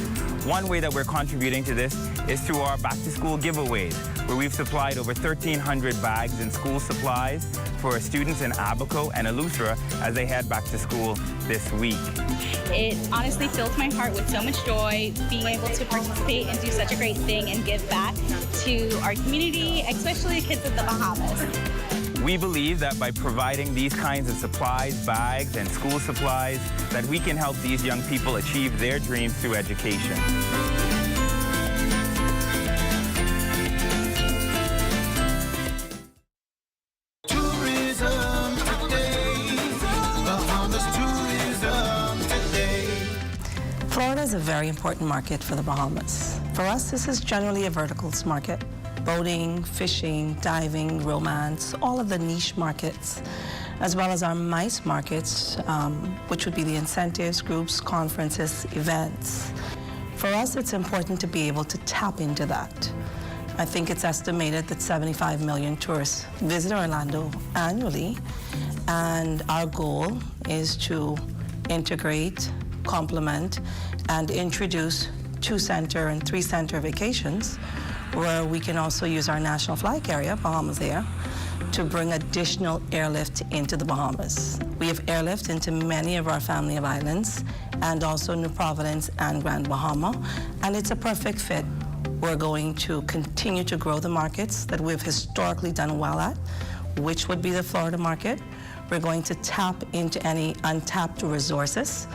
One way that we're contributing to this is through our back-to-school giveaways, where we've supplied over 1,300 bags and school supplies for students in Abaco and Eleuthera as they head back to school this week. It honestly fills my heart with so much joy, being able to participate and do such a great thing and give back to our community, especially the kids of the Bahamas. We believe that by providing these kinds of supplies, bags, and school supplies, that we can help these young people achieve their dreams through education. Tourism today. Bahamas tourism today. Florida is a very important market for the Bahamas. For us, this is generally a verticals market. Boating, fishing, diving, romance, all of the niche markets, as well as our MICE markets, which would be the incentives, groups, conferences, events. For us, it's important to be able to tap into that. I think it's estimated that 75 million tourists visit Orlando annually, and our goal is to integrate, complement, and introduce 2-center and 3-center vacations, where we can also use our national flag carrier, Bahamas Air, to bring additional airlift into the Bahamas. We have airlift into many of our family of islands, and also New Providence and Grand Bahama, and it's a perfect fit. We're going to continue to grow the markets that we've historically done well at, which would be the Florida market. We're going to tap into any untapped resources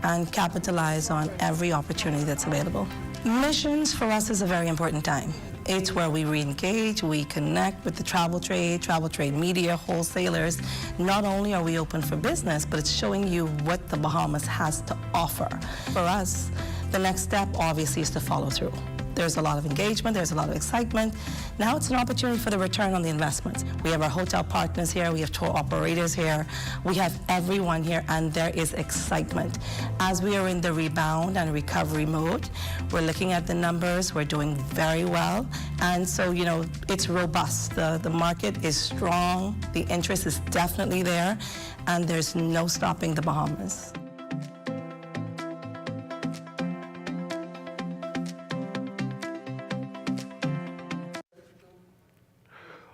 and capitalize on every opportunity that's available. Missions for us is a very important time. It's where we re-engage, we connect with the travel trade media, wholesalers. Not only are we open for business, but it's showing you what the Bahamas has to offer. For us, the next step obviously is to follow through. There's a lot of engagement, there's a lot of excitement. Now it's an opportunity for the return on the investment. We have our hotel partners here, we have tour operators here, we have everyone here, and there is excitement. As we are in the rebound and recovery mode, we're looking at the numbers, we're doing very well, and so, you know, it's robust. The market is strong, the interest is definitely there, and there's no stopping the Bahamas.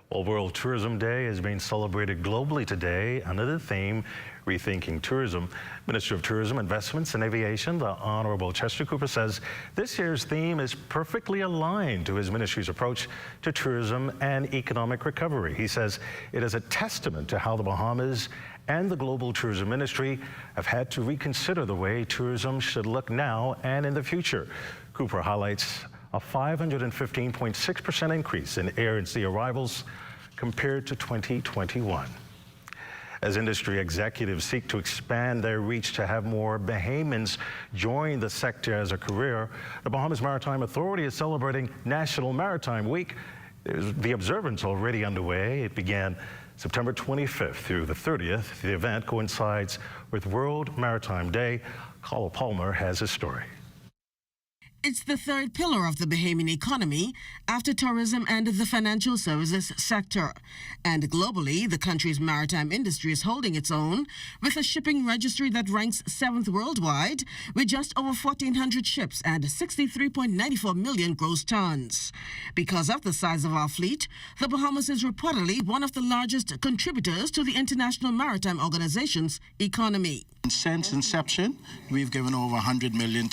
Well, World Tourism Day is being celebrated globally today under the theme Rethinking Tourism. Minister of Tourism, Investments and Aviation, the Honorable Chester Cooper, says this year's theme is perfectly aligned to his ministry's approach to tourism and economic recovery. He says it is a testament to how the Bahamas and the global tourism industry have had to reconsider the way tourism should look now and in the future. Cooper highlights a 515.6% increase in air and sea arrivals compared to 2021. As industry executives seek to expand their reach to have more Bahamians join the sector as a career, the Bahamas Maritime Authority is celebrating National Maritime Week. There's the observance already underway. It began September 25th through the 30th. The event coincides with World Maritime Day. Carl Palmer has his story. It's the third pillar of the Bahamian economy after tourism and the financial services sector. And globally, the country's maritime industry is holding its own with a shipping registry that ranks 7th worldwide with just over 1,400 ships and 63.94 million gross tons. Because of the size of our fleet, the Bahamas is reportedly one of the largest contributors to the International Maritime Organization's economy. Since inception, we've given over $100 million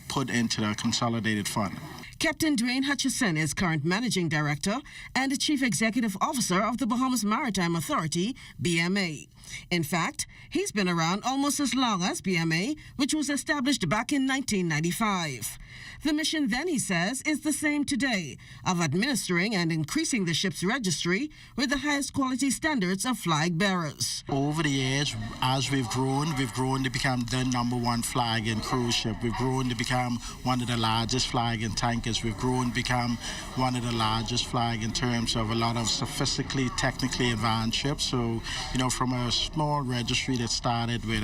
put into the consolidated fund. Captain Dwayne Hutchison is current Managing Director and Chief Executive Officer of the Bahamas Maritime Authority, BMA. In fact, he's been around almost as long as BMA, which was established back in 1995. The mission then, he says, is the same today, of administering and increasing the ship's registry with the highest quality standards of flag bearers. Over the years, as we've grown to become the #1 flag in cruise ship. We've grown to become one of the largest flag in tankers. We've grown to become one of the largest flag in terms of a lot of sophisticated, technically advanced ships. So, you know, from a small registry that started with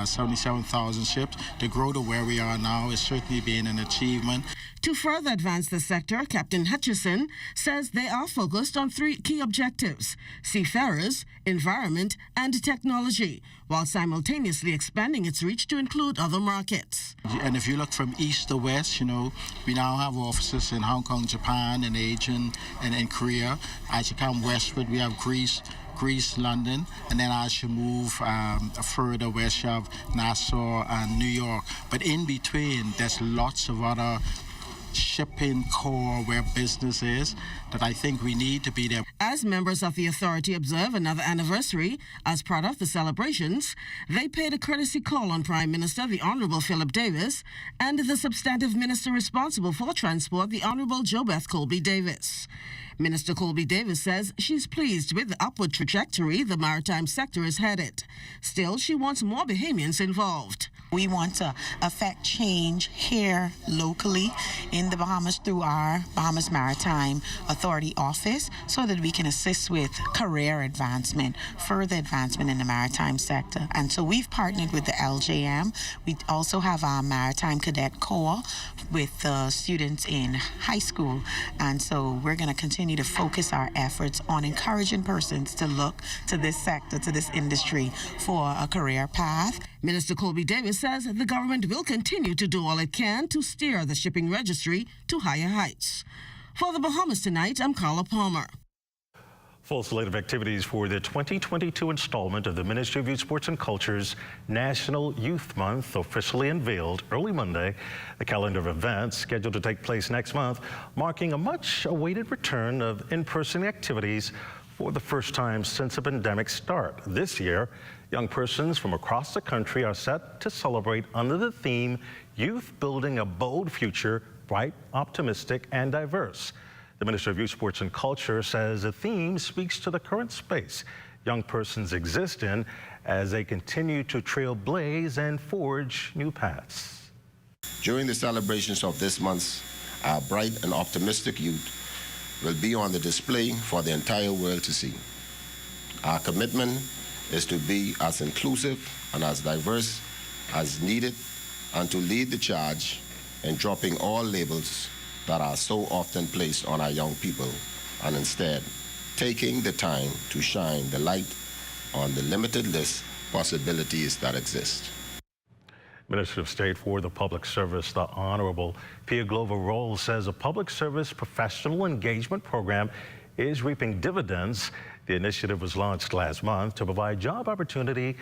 77,000 ships to grow to where we are now is certainly been an achievement. To further advance the sector, Captain Hutchison says they are focused on 3 key objectives: seafarers, environment, and technology, while simultaneously expanding its reach to include other markets. And if you look from east to west, you know, we now have offices in Hong Kong, Japan, and Asia, and in Korea. As you come westward, we have Greece, London, and then as you move further west, you have Nassau and New York. But in between, there's lots of other shipping core where business is that I think we need to be there. As members of the authority observe another anniversary as part of the celebrations, they paid a courtesy call on Prime Minister the Honorable Philip Davis and the substantive minister responsible for transport, the Honorable JoBeth Colby Davis. Minister Colby Davis says she's pleased with the upward trajectory the maritime sector is headed. Still, she wants more Bahamians involved. We want to affect change here locally in the Bahamas through our Bahamas Maritime Authority office so that we can assist with career advancement, further advancement in the maritime sector. And so we've partnered with the LJM. We also have our Maritime Cadet Corps with the students in high school. And so we're going to continue to focus our efforts on encouraging persons to look to this sector, to this industry for a career path. Minister Colby Davis says the government will continue to do all it can to steer the shipping registry to higher heights. For the Bahamas Tonight, I'm Carla Palmer. Full slate of activities for the 2022 installment of the Ministry of Youth, Sports and Culture's National Youth Month officially unveiled early Monday. The calendar of events scheduled to take place next month, marking a much-awaited return of in-person activities for the first time since the pandemic start. This year, young persons from across the country are set to celebrate under the theme, Youth Building a Bold Future, Bright, Optimistic, and Diverse. The Minister of Youth, Sports and Culture says the theme speaks to the current space young persons exist in as they continue to trailblaze and forge new paths. During the celebrations of this month, our bright and optimistic youth will be on the display for the entire world to see. Our commitment is to be as inclusive and as diverse as needed, and to lead the charge in dropping all labels that are so often placed on our young people, and instead taking the time to shine the light on the limitless possibilities that exist. Minister of State for the Public Service, the Honorable Pia Glover-Rolls, says a public service professional engagement program is reaping dividends. The initiative was launched last month to provide job opportunity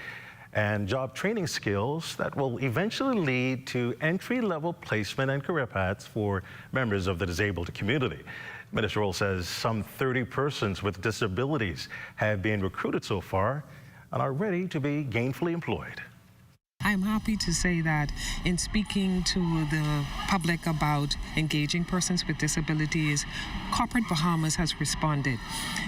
and job training skills that will eventually lead to entry-level placement and career paths for members of the disabled community. Minister Rolls says some 30 persons with disabilities have been recruited so far and are ready to be gainfully employed. I'm happy to say that in speaking to the public about engaging persons with disabilities, Corporate Bahamas has responded.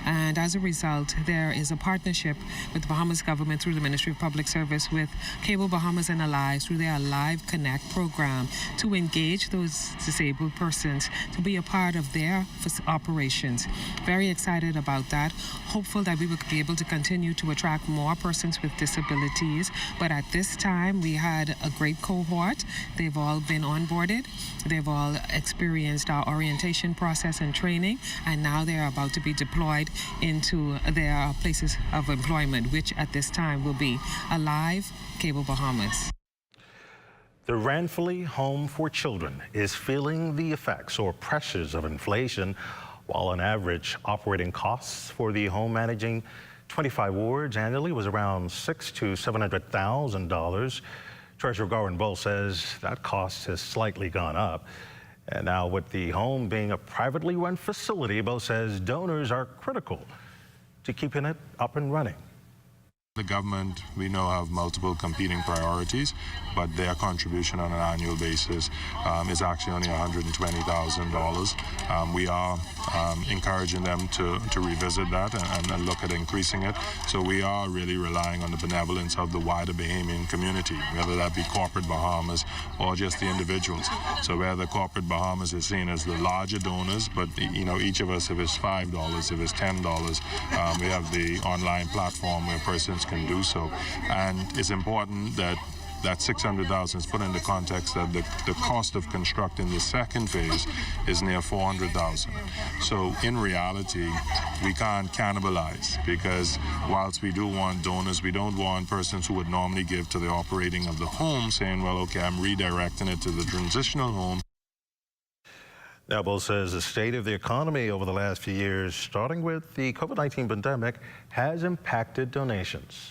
And as a result, there is a partnership with the Bahamas government through the Ministry of Public Service with Cable Bahamas and Alive through their Alive Connect program to engage those disabled persons to be a part of their operations. Very excited about that. Hopeful that we will be able to continue to attract more persons with disabilities. But at this time, we had a great cohort. They've all been onboarded. They've all experienced our orientation process and training, and now they're about to be deployed into their places of employment, which at this time will be Alive, Cable Bahamas. The Ranfully Home for Children is feeling the effects or pressures of inflation, while on average operating costs for the home managing 25 wards annually was around $600,000 to $700,000. Treasurer Garwin Bull says that cost has slightly gone up. And now with the home being a privately run facility, Bull says donors are critical to keeping it up and running. The government, we know, have multiple competing priorities, but their contribution on an annual basis is actually only $120,000. We are encouraging them to revisit that and look at increasing it. So we are really relying on the benevolence of the wider Bahamian community, whether that be Corporate Bahamas or just the individuals. So where the Corporate Bahamas is seen as the larger donors, but each of us, if it's $5, if it's $10, we have the online platform where persons can do so. And it's important that that $600,000 is put in the context that the cost of constructing the second phase is near $400,000. So in reality, we can't cannibalize, because whilst we do want donors, we don't want persons who would normally give to the operating of the home saying, well, okay, I'm redirecting it to the transitional home. Now, Bull says the state of the economy over the last few years, starting with the COVID-19 pandemic, has impacted donations.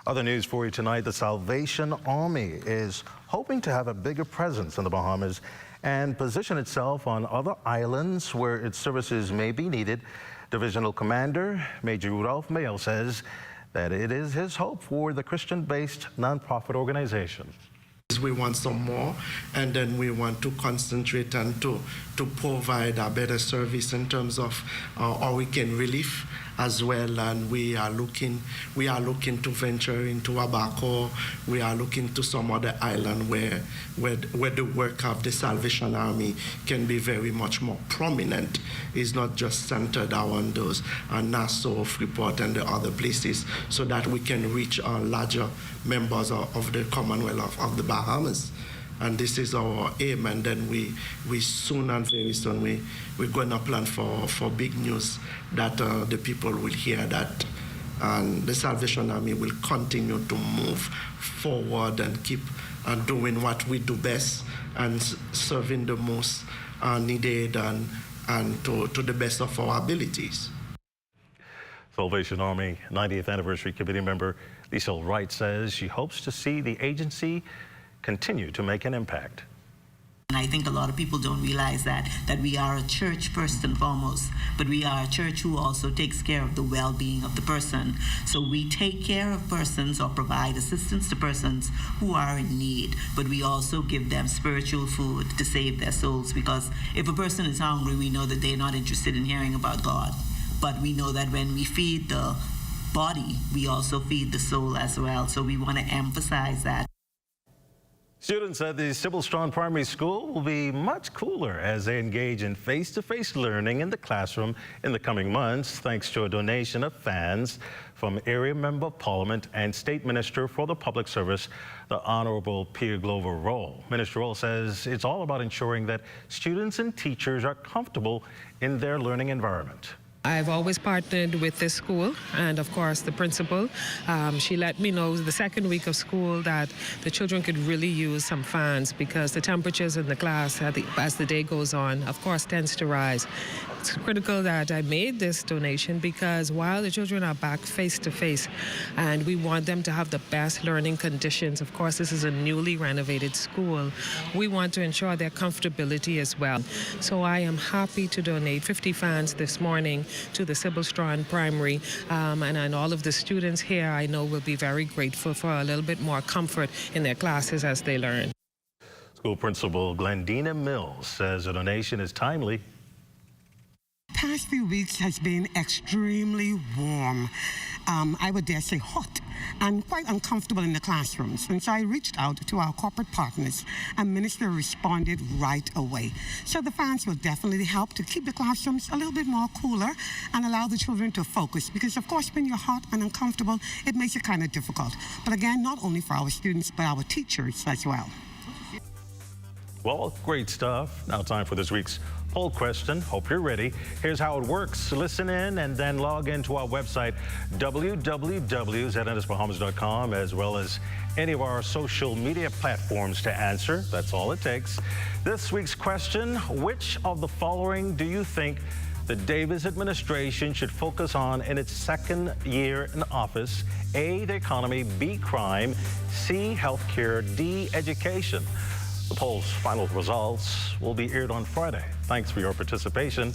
Other news for you tonight, the Salvation Army is hoping to have a bigger presence in the Bahamas and position itself on other islands where its services may be needed. Divisional Commander Major Rudolph Mayo says that it is his hope for the Christian-based nonprofit organization. We want some more, and then we want to concentrate and to provide a better service in terms of our weekend relief as well. And we are looking to venture into Abaco. We are looking to some other island where the work of the Salvation Army can be very much more prominent. It's not just centered on those Nassau, Freeport, and the other places, so that we can reach larger members of the Commonwealth of the Bahamas. And this is our aim, and then we soon and very soon we're going to plan for big news that the people will hear that, and the Salvation Army will continue to move forward and keep doing what we do best and serving the most needed and to the best of our abilities. Salvation Army 90th Anniversary Committee member Lisa Wright says she hopes to see the agency continue to make an impact. And I think a lot of people don't realize that we are a church first and foremost, but we are a church who also takes care of the well-being of the person. So we take care of persons or provide assistance to persons who are in need, but we also give them spiritual food to save their souls, because if a person is hungry, we know that they're not interested in hearing about God. But we know that when we feed the body, we also feed the soul as well. So we want to emphasize that. Students at the Sickle Primary School will be much cooler as they engage in face-to-face learning in the classroom in the coming months, thanks to a donation of fans from Area Member of Parliament and State Minister for the Public Service, the Honorable Pierre Glover Roll. Minister Roll says it's all about ensuring that students and teachers are comfortable in their learning environment. I've always partnered with this school, and of course the principal. She let me know the second week of school that the children could really use some fans because the temperatures in the class as the day goes on, of course, tends to rise. It's critical that I made this donation because while the children are back face to face and we want them to have the best learning conditions, of course this is a newly renovated school, we want to ensure their comfortability as well. So I am happy to donate 50 fans this morning to the Sickle Primary, and all of the students here I know will be very grateful for a little bit more comfort in their classes as they learn. School Principal Glendina Mills says a donation is timely. Past few weeks has been extremely warm. I would dare say hot and quite uncomfortable in the classrooms. And so I reached out to our corporate partners and Minister responded right away. So the fans will definitely help to keep the classrooms a little bit more cooler and allow the children to focus. Because of course when you're hot and uncomfortable, it makes it kind of difficult. But again, not only for our students, but our teachers as well. Well, great stuff. Now time for this week's poll question. Hope you're ready. Here's how it works. Listen in and then log into our website, www.znnsbahamas.com, as well as any of our social media platforms to answer. That's all it takes. This week's question, which of the following do you think the Davis administration should focus on in its second year in office? A, the economy, B, crime, C, healthcare, D, education. The poll's final results will be aired on Friday. Thanks for your participation.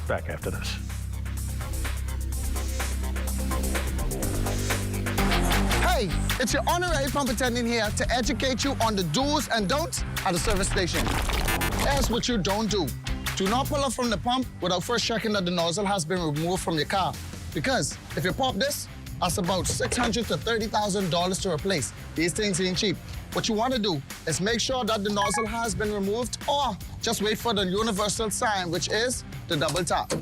Back after this. Hey, it's your honorary pump attendant here to educate you on the do's and don'ts at the service station. Here's what you don't do. Do not pull up from the pump without first checking that the nozzle has been removed from your car. Because if you pop this, that's about $600,000 to $30,000 to replace. These things ain't cheap. What you want to do is make sure that the nozzle has been removed or just wait for the universal sign, which is the double tap.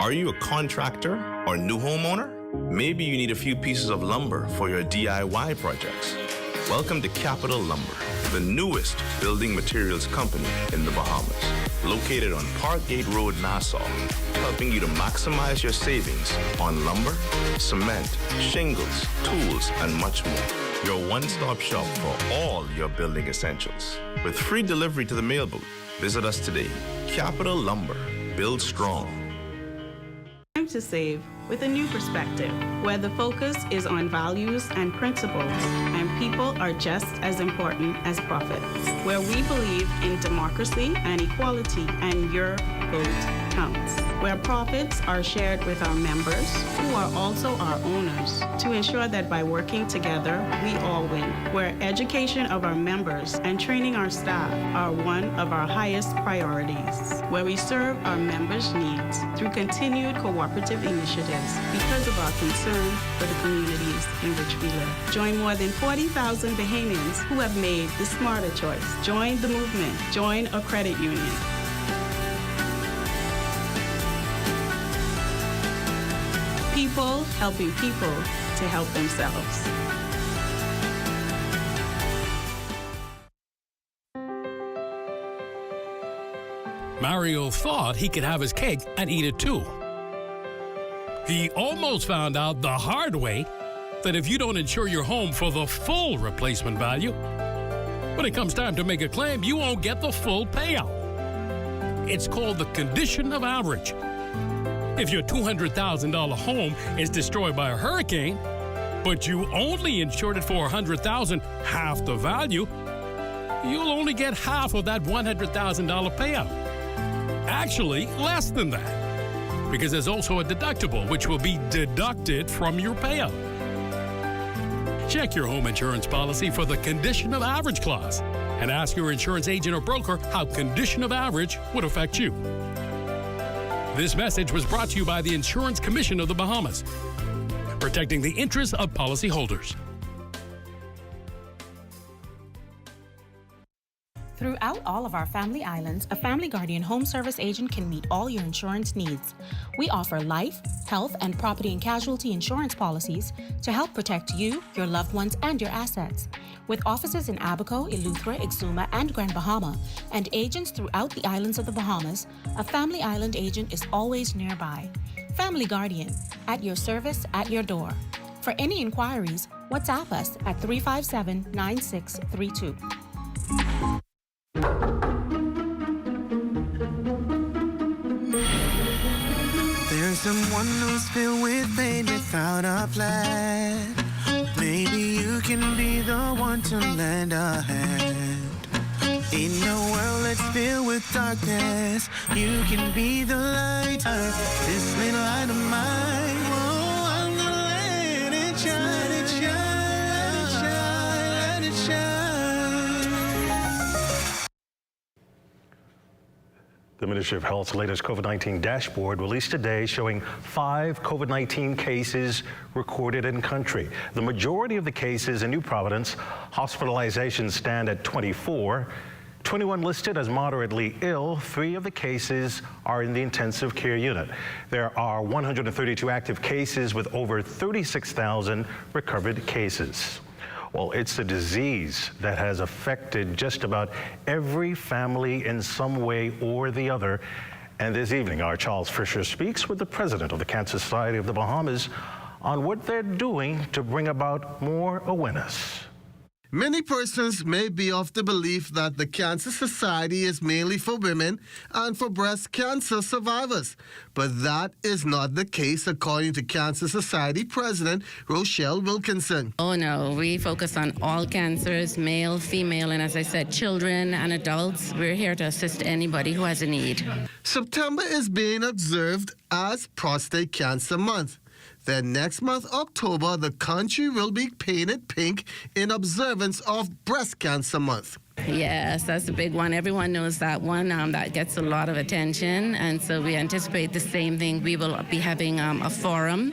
Are you a contractor or new homeowner? Maybe you need a few pieces of lumber for your DIY projects. Welcome to Capital Lumber, the newest building materials company in the Bahamas. Located on Parkgate Road, Nassau, helping you to maximize your savings on lumber, cement, shingles, tools, and much more. Your one-stop shop for all your building essentials. With free delivery to the mail booth, visit us today. Capital Lumber, build strong. Time to save with a new perspective, where the focus is on values and principles, and people are just as important as profits, where we believe in democracy and equality, and your vote counts, where profits are shared with our members, who are also our owners, to ensure that by working together, we all win, where education of our members and training our staff are one of our highest priorities, where we serve our members' needs through continued cooperative initiatives because of our concern for the communities in which we live. Join more than 40,000 Bahamians who have made the smarter choice. Join the movement. Join a credit union. People helping people to help themselves. Mario thought he could have his cake and eat it too. He almost found out the hard way that if you don't insure your home for the full replacement value, when it comes time to make a claim, you won't get the full payout. It's called the condition of average. If your $200,000 home is destroyed by a hurricane, but you only insured it for $100,000, half the value, you'll only get half of that $100,000 payout. Actually, less than that, because there's also a deductible which will be deducted from your payout. Check your home insurance policy for the condition of average clause and ask your insurance agent or broker how condition of average would affect you. This message was brought to you by the Insurance Commission of the Bahamas, protecting the interests of policyholders. Throughout all of our family islands, a Family Guardian home service agent can meet all your insurance needs. We offer life, health, and property and casualty insurance policies to help protect you, your loved ones, and your assets. With offices in Abaco, Eleuthera, Exuma, and Grand Bahama, and agents throughout the islands of the Bahamas, a Family Island agent is always nearby. Family Guardian, at your service, at your door. For any inquiries, WhatsApp us at 357-9632. There's someone who's filled with pain without a plan. Maybe you can be the one to lend a hand. In a world that's filled with darkness, you can be the light. This little light of mine, oh, I'm gonna let it shine, let it shine, let it shine, let it shine. The Ministry of Health's latest COVID-19 dashboard released today showing 5 COVID-19 cases recorded in country. The majority of the cases in New Providence, hospitalizations stand at 24. 21 listed as moderately ill. 3 of the cases are in the intensive care unit. There are 132 active cases with over 36,000 recovered cases. Well, it's a disease that has affected just about every family in some way or the other. And this evening, our Charles Fisher speaks with the president of the Cancer Society of the Bahamas on what they're doing to bring about more awareness. Many persons may be of the belief that the Cancer Society is mainly for women and for breast cancer survivors, but that is not the case according to Cancer Society President Rochelle Wilkinson. Oh no, we focus on all cancers, male, female, and as I said, children and adults. We're here to assist anybody who has a need. September is being observed as Prostate Cancer Month. Then next month, October, the country will be painted pink in observance of Breast Cancer Month. Yes, that's a big one. Everyone knows that one. That gets a lot of attention, and so we anticipate the same thing. We will be having a forum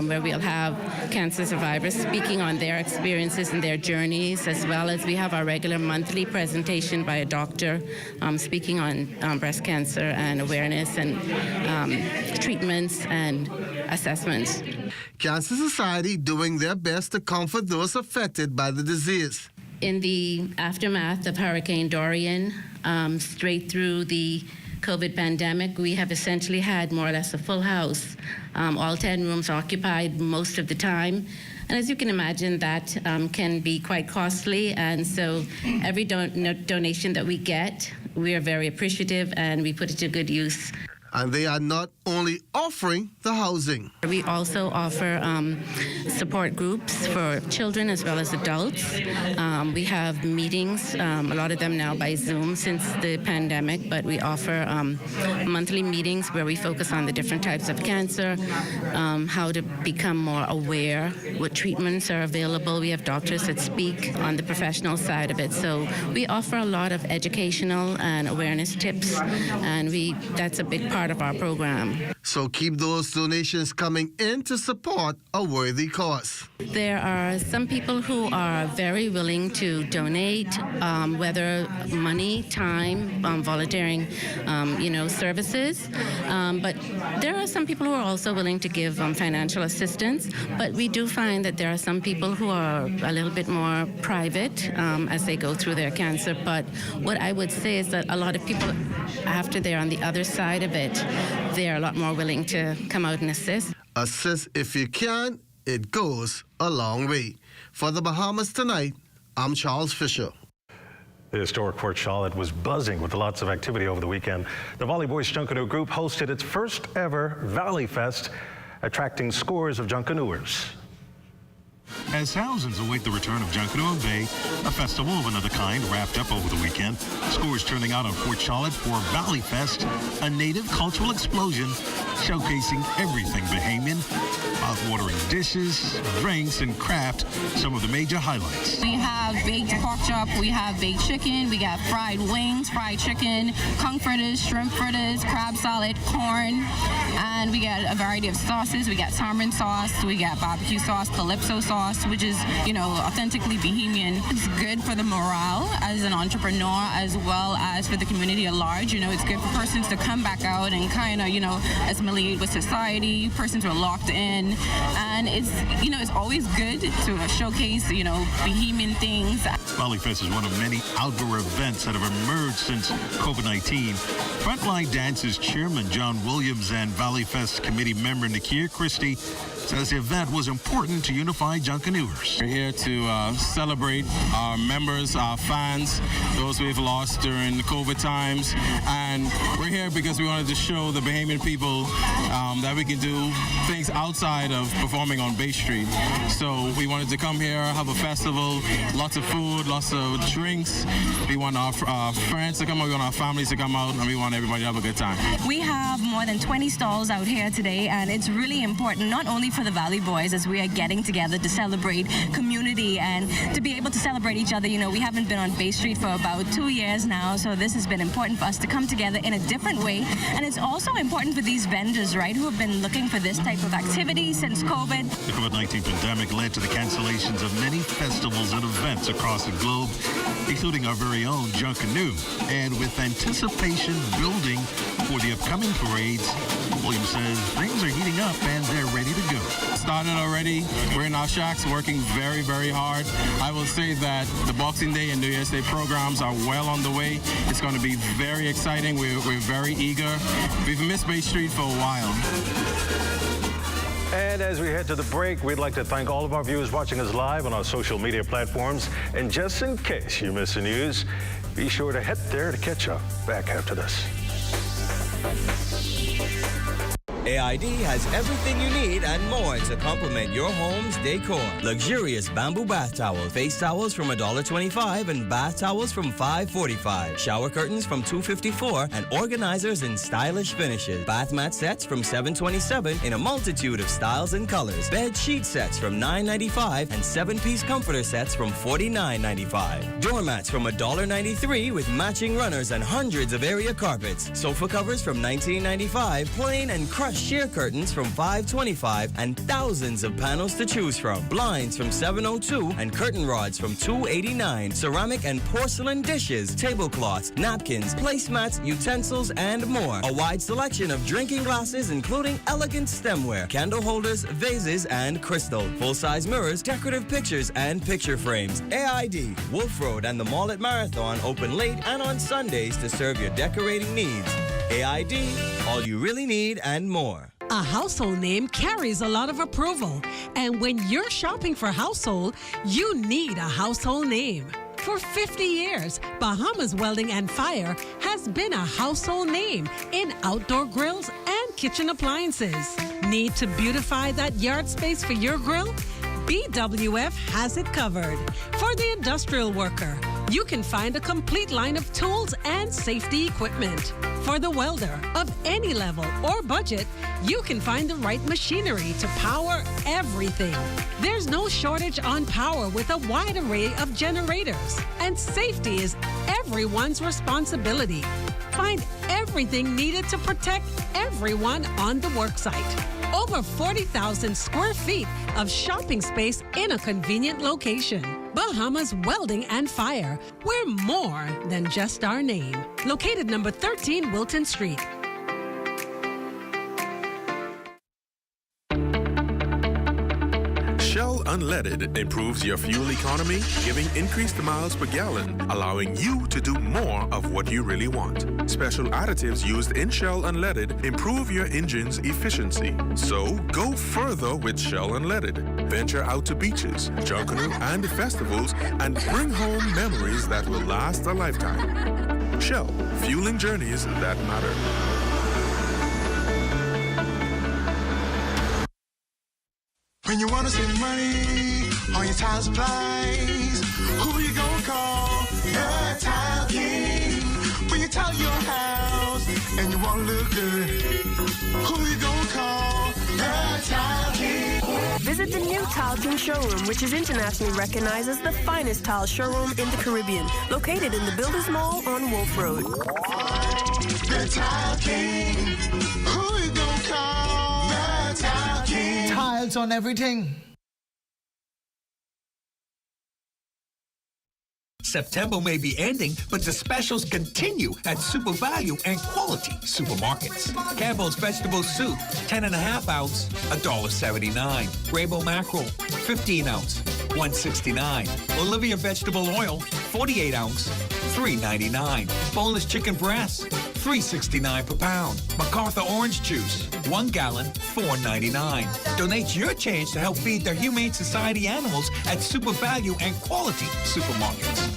where we'll have cancer survivors speaking on their experiences and their journeys, as well as we have our regular monthly presentation by a doctor speaking on breast cancer and awareness and treatments and assessments. Cancer Society doing their best to comfort those affected by the disease. In the aftermath of Hurricane Dorian, straight through the COVID pandemic, we have essentially had more or less a full house, all 10 rooms occupied most of the time. And as you can imagine, that can be quite costly. And so every donation that we get, we are very appreciative and we put it to good use. And they are not only offering the housing. We also offer support groups for children as well as adults. We have meetings, a lot of them now by Zoom since the pandemic, but we offer monthly meetings where we focus on the different types of cancer, how to become more aware, what treatments are available. We have doctors that speak on the professional side of it. So we offer a lot of educational and awareness tips, and that's a big part of our program. So keep those donations coming in to support a worthy cause. There are some people who are very willing to donate, whether money, time, volunteering, services. But there are some people who are also willing to give financial assistance. But we do find that there are some people who are a little bit more private as they go through their cancer. But what I would say is that a lot of people, after they're on the other side of it, they're a lot more willing to come out and assist. Assist if you can, it goes a long way. For the Bahamas Tonight, I'm Charles Fisher. The historic Port Charlotte was buzzing with lots of activity over the weekend. The Volley Boys Junkanoo group hosted its first ever Valley Fest, attracting scores of Junkanooers. As thousands await the return of Junkanoo Bay, a festival of another kind wrapped up over the weekend, scores turning out on Port Charlotte for Valley Fest, a native cultural explosion showcasing everything Bahamian. Mouth-watering dishes, drinks, and craft, some of the major highlights. We have baked pork chop, we have baked chicken, we got fried wings, fried chicken, conch fritters, shrimp fritters, crab salad, corn, and we got a variety of sauces. We got tamarind sauce, we got barbecue sauce, calypso sauce, which is, authentically Bahamian. It's good for the morale as an entrepreneur as well as for the community at large. It's good for persons to come back out and kind of, assimilate with society, persons who are locked in. And it's always good to showcase, Bahamian things. Valleyfest is one of many outdoor events that have emerged since COVID-19. Frontline Dance's chairman, John Williams, and Valleyfest committee member, Nakia Christie, says the event was important to unify Junkanooers. We're here to celebrate our members, our fans, those we've lost during the COVID times. And we're here because we wanted to show the Bahamian people that we can do things outside of performing on Bay Street. So we wanted to come here, have a festival, lots of food, lots of drinks. We want our friends to come out, we want our families to come out, and we want everybody to have a good time. We have more than 20 stalls out here today, and it's really important, not only for the Valley Boys as we are getting together to celebrate community and to be able to celebrate each other. We haven't been on Bay Street for about 2 years now, so this has been important for us to come together in a different way. And it's also important for these vendors, right, who have been looking for this type of activity since COVID. The COVID-19 pandemic led to the cancellations of many festivals and events across the globe, including our very own Junkanoo. And with anticipation building for the upcoming parades, Williams says things are heating up and they're ready to go. Started already. We're in our shacks working very, very hard. I will say that the Boxing Day and New Year's Day programs are well on the way. It's going to be very exciting. We're very eager. We've missed Bay Street for a while. And as we head to the break, we'd like to thank all of our viewers watching us live on our social media platforms. And just in case you miss the news, be sure to head there to catch up. Back after this. AID has everything you need and more to complement your home's decor. Luxurious bamboo bath towels, face towels from $1.25 and bath towels from $5.45. Shower curtains from $2.54 and organizers in stylish finishes. Bath mat sets from $7.27 in a multitude of styles and colors. Bed sheet sets from $9.95 and 7-piece comforter sets from $49.95. Doormats from $1.93 with matching runners and hundreds of area carpets. Sofa covers from $19.95, plain and crushed sheer curtains from $5.25 and thousands of panels to choose from. Blinds from $7.02 and curtain rods from $2.89. Ceramic and porcelain dishes, tablecloths, napkins, placemats, utensils, and more. A wide selection of drinking glasses, including elegant stemware, candle holders, vases, and crystal. Full-size mirrors, decorative pictures, and picture frames. AID, Wolf Road, and the Mall at Marathon open late and on Sundays to serve your decorating needs. AID, all you really need and more. A household name carries a lot of approval. And when you're shopping for household, you need a household name. For 50 years, Bahamas Welding and Fire has been a household name in outdoor grills and kitchen appliances. Need to beautify that yard space for your grill? BWF has it covered. For the industrial worker, you can find a complete line of tools and safety equipment. For the welder of any level or budget, you can find the right machinery to power everything. There's no shortage on power with a wide array of generators. And safety is everyone's responsibility. Find everything needed to protect everyone on the worksite. Over 40,000 square feet of shopping space in a convenient location. Bahamas Welding and Fire. We're more than just our name. Located number 13 Wilton Street. Shell Unleaded improves your fuel economy, giving increased miles per gallon, allowing you to do more of what you really want. Special additives used in Shell Unleaded improve your engine's efficiency. So go further with Shell Unleaded. Venture out to beaches, Junkanoo, and festivals and bring home memories that will last a lifetime. Shell, fueling journeys that matter. When you wanna save money on your tile supplies, who you gonna call? The Tile King. When you tile your house and you wanna look good, who you gonna call? The Tile King. Visit the new Tile showroom, which is internationally recognized as the finest tile showroom in the Caribbean, located in the Builders Mall on Wolf Road. The Tile King. Who you gonna call? The Tile King. Tiles on everything. September may be ending, but the specials continue at Super Value and Quality Supermarkets. Campbell's Vegetable Soup, 10.5 ounce, $1.79. Rainbow Mackerel, 15 ounce, $1.69. Olivia Vegetable Oil, 48 ounce, $3.99. Boneless chicken breast, $3.69 per pound. MacArthur Orange Juice, 1 gallon, $4.99. Donate your change to help feed their Humane Society animals at Super Value and Quality Supermarkets.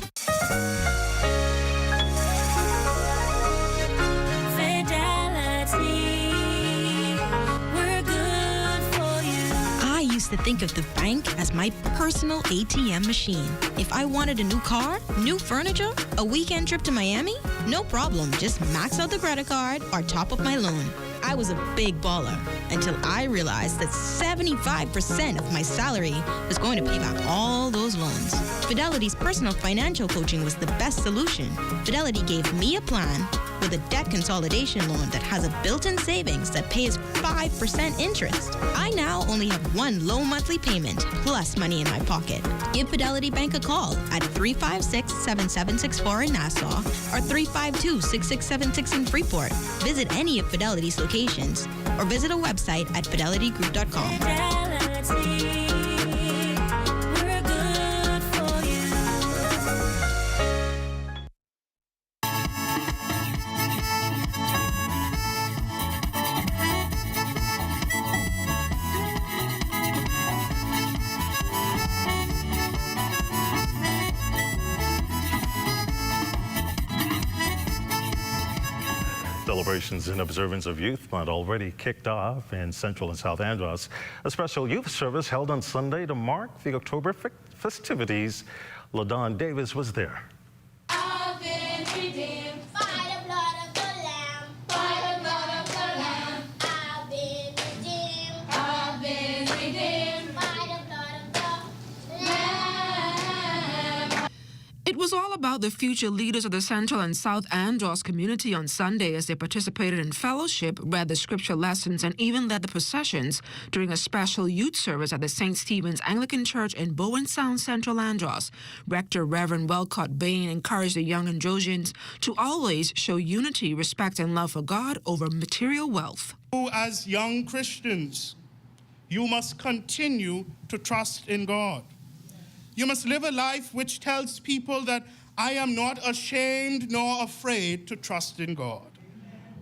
I used to think of the bank as my personal ATM machine. If I wanted a new car, new furniture, a weekend trip to Miami, no problem. Just max out the credit card or top up my loan. I was a big baller until I realized that 75% of my salary was going to pay back all those loans. Fidelity's personal financial coaching was the best solution. Fidelity gave me a plan with a debt consolidation loan that has a built-in savings that pays 5% interest. I now only have one low monthly payment plus money in my pocket. Give Fidelity Bank a call at 356-7764 in Nassau or 352-6676 in Freeport. Visit any of Fidelity's locations or visit a website at fidelitygroup.com. Celebrations in observance of Youth Month already kicked off in Central and South Andros. A special youth service held on Sunday to mark the October festivities. LaDon Davis was there. I've been redeemed by the blood of the Lamb, by the blood of the Lamb. I've been redeemed, I've been redeemed by the blood of the Lamb. It was all about the future leaders of the Central and South Andros community on Sunday as they participated in fellowship, read the scripture lessons, and even led the processions during a special youth service at the St. Stephen's Anglican Church in Bowen Sound, Central Andros. Rector Reverend Welcott Bain encouraged the young Androsians to always show unity, respect, and love for God over material wealth. As young Christians, you must continue to trust in God. You must live a life which tells people that I am not ashamed nor afraid to trust in God.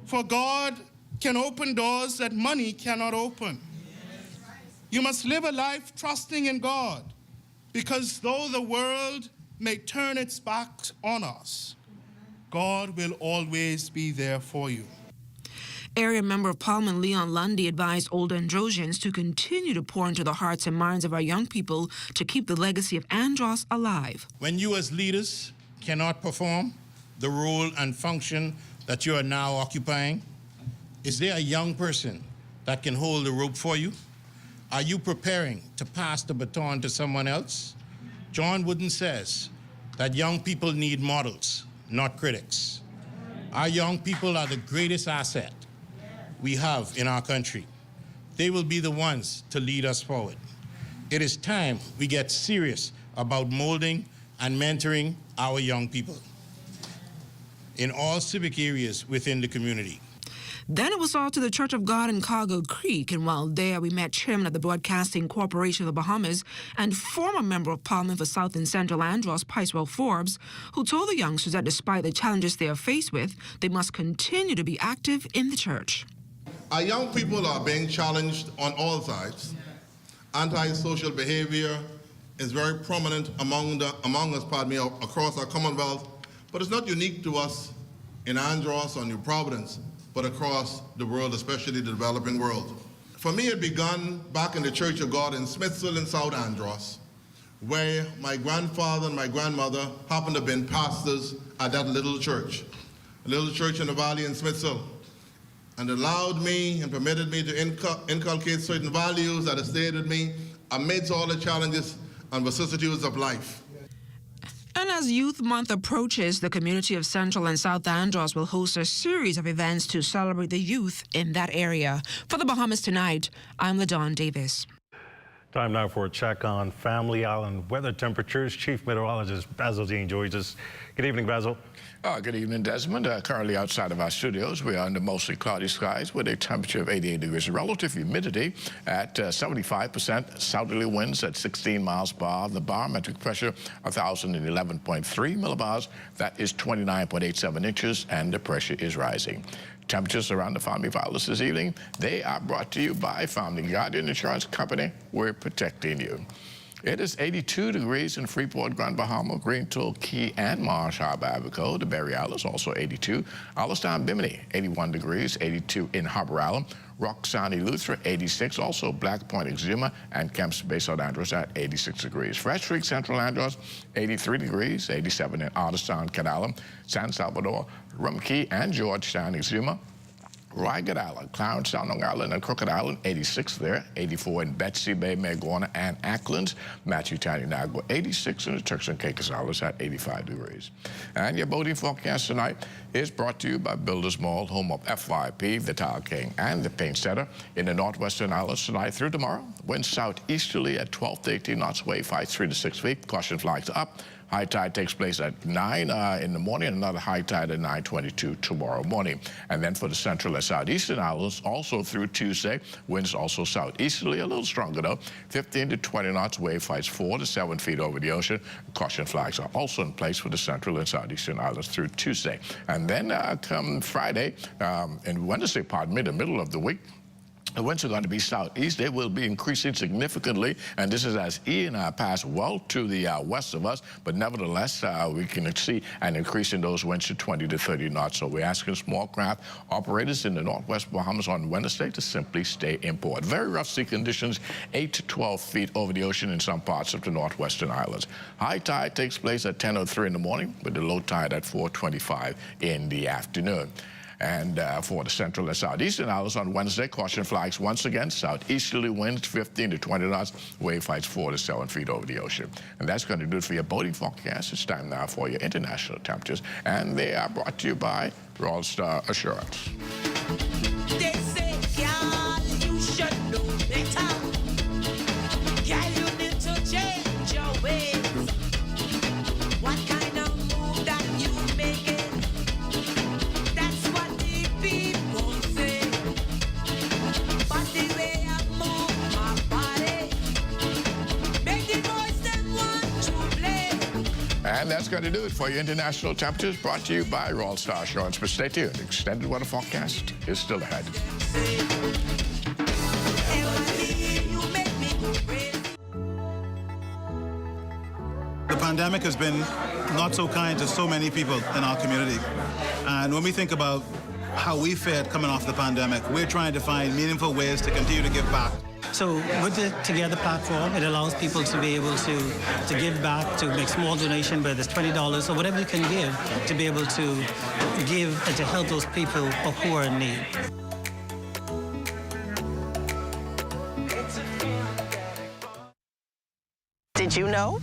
For God can open doors that money cannot open. You must live a life trusting in God, because though the world may turn its back on us, God will always be there for you. Area Member of Parliament Leon Lundy advised older Androsians to continue to pour into the hearts and minds of our young people to keep the legacy of Andros alive. When you as leaders cannot perform the role and function that you are now occupying, is there a young person that can hold the rope for you? Are you preparing to pass the baton to someone else? John Wooden says that young people need models, not critics. Our young people are the greatest asset we have in our country. They will be the ones to lead us forward. It is time we get serious about molding and mentoring our young people in all civic areas within the community. Then it was all to the Church of God in Cargo Creek, and while there we met Chairman of the Broadcasting Corporation of the Bahamas and former Member of Parliament for South and Central Andros, Picewell Forbes, who told the youngsters that despite the challenges they are faced with, they must continue to be active in the church. Our young people are being challenged on all sides. Antisocial behavior is very prominent among us, across our Commonwealth, but it's not unique to us in Andros or New Providence, but across the world, especially the developing world. For me, it began back in the Church of God in Smithville in South Andros, where my grandfather and my grandmother happened to have been pastors at that little church in the valley in Smithville, and allowed me and permitted me to inculcate certain values that have stayed with me amidst all the challenges and vicissitudes of life. And as Youth Month approaches, the community of Central and South Andros will host a series of events to celebrate the youth in that area. For the Bahamas Tonight, I'm LaDawn Davis. Time now for a check on Family Island weather temperatures. Chief Meteorologist Basil Dean joins us. Good evening, Basil. Good evening, Desmond. Currently outside of our studios, we are under mostly cloudy skies with a temperature of 88 degrees. Relative humidity at 75%, southerly winds at 16 miles per hour. The barometric pressure, 1,011.3 millibars. That is 29.87 inches, and the pressure is rising. Temperatures around the Family Violence this evening, they are brought to you by Family Guardian Insurance Company. We're protecting you. It is 82 degrees in Freeport, Grand Bahama, Greentoul, Key, and Marsh Harbor, Abaco. The Berry Islands also 82. Allenstown, Bimini, 81 degrees, 82 in Harbor Island. Rock Sound, Eleuthera, 86. Also Black Point, Exuma, and Kemps Bay, South Andros at 86 degrees. Fresh Creek, Central Andros, 83 degrees, 87 in Otterstown, Canal, San Salvador, Rum Key, and Georgetown, Exuma. Rygat Island, Clarence, Long Island, and Crooked Island, 86 there, 84 in Betsy Bay, Magorna, and Acklands, Matthewtown, Inagua, 86 in the Turks and Caicos Islands at 85 degrees. And your boating forecast tonight is brought to you by Builders Mall, home of FYP, the Tile King, and the Paint Setter in the Northwestern Islands tonight through tomorrow. Winds southeasterly at 12 to 18 knots, wave height 3 to 6 feet, caution flags up. High tide takes place at 9 in the morning, and another high tide at 9:22 tomorrow morning. And then for the central and southeastern islands, also through Tuesday, winds also southeasterly, a little stronger though, 15 to 20 knots, wave heights 4 to 7 feet over the ocean. Caution flags are also in place for the central and southeastern islands through Tuesday. And then come Friday and Wednesday, the middle of the week, the winds are going to be southeast. They will be increasing significantly, and this is as Ian passed well to the west of us, but nevertheless, we can see an increase in those winds to 20 to 30 knots. So we're asking small craft operators in the northwest Bahamas on Wednesday to simply stay in port. Very rough sea conditions, 8 to 12 feet over the ocean in some parts of the northwestern islands. High tide takes place at 10:03 in the morning, with the low tide at 4:25 in the afternoon. And for the central and southeastern islands on Wednesday, caution flags once again, southeasterly winds 15 to 20 knots, wave heights 4 to 7 feet over the ocean. And that's going to do it for your boating forecast. It's time now for your international temperatures, and they are brought to you by Royal Star Assurance. They say, girl, you should know better. Girl, you need to change your ways. What kind of move that you making? And that's going to do it for your international temperatures, brought to you by Royal Star Assurance. But stay tuned. Extended weather forecast is still ahead. The pandemic has been not so kind to so many people in our community. And when we think about how we fared coming off the pandemic, we're trying to find meaningful ways to continue to give back. So with the Together platform, it allows people to be able to give back, to make small donation, whether it's $20 or whatever you can give, to be able to give and to help those people who are in need. Did you know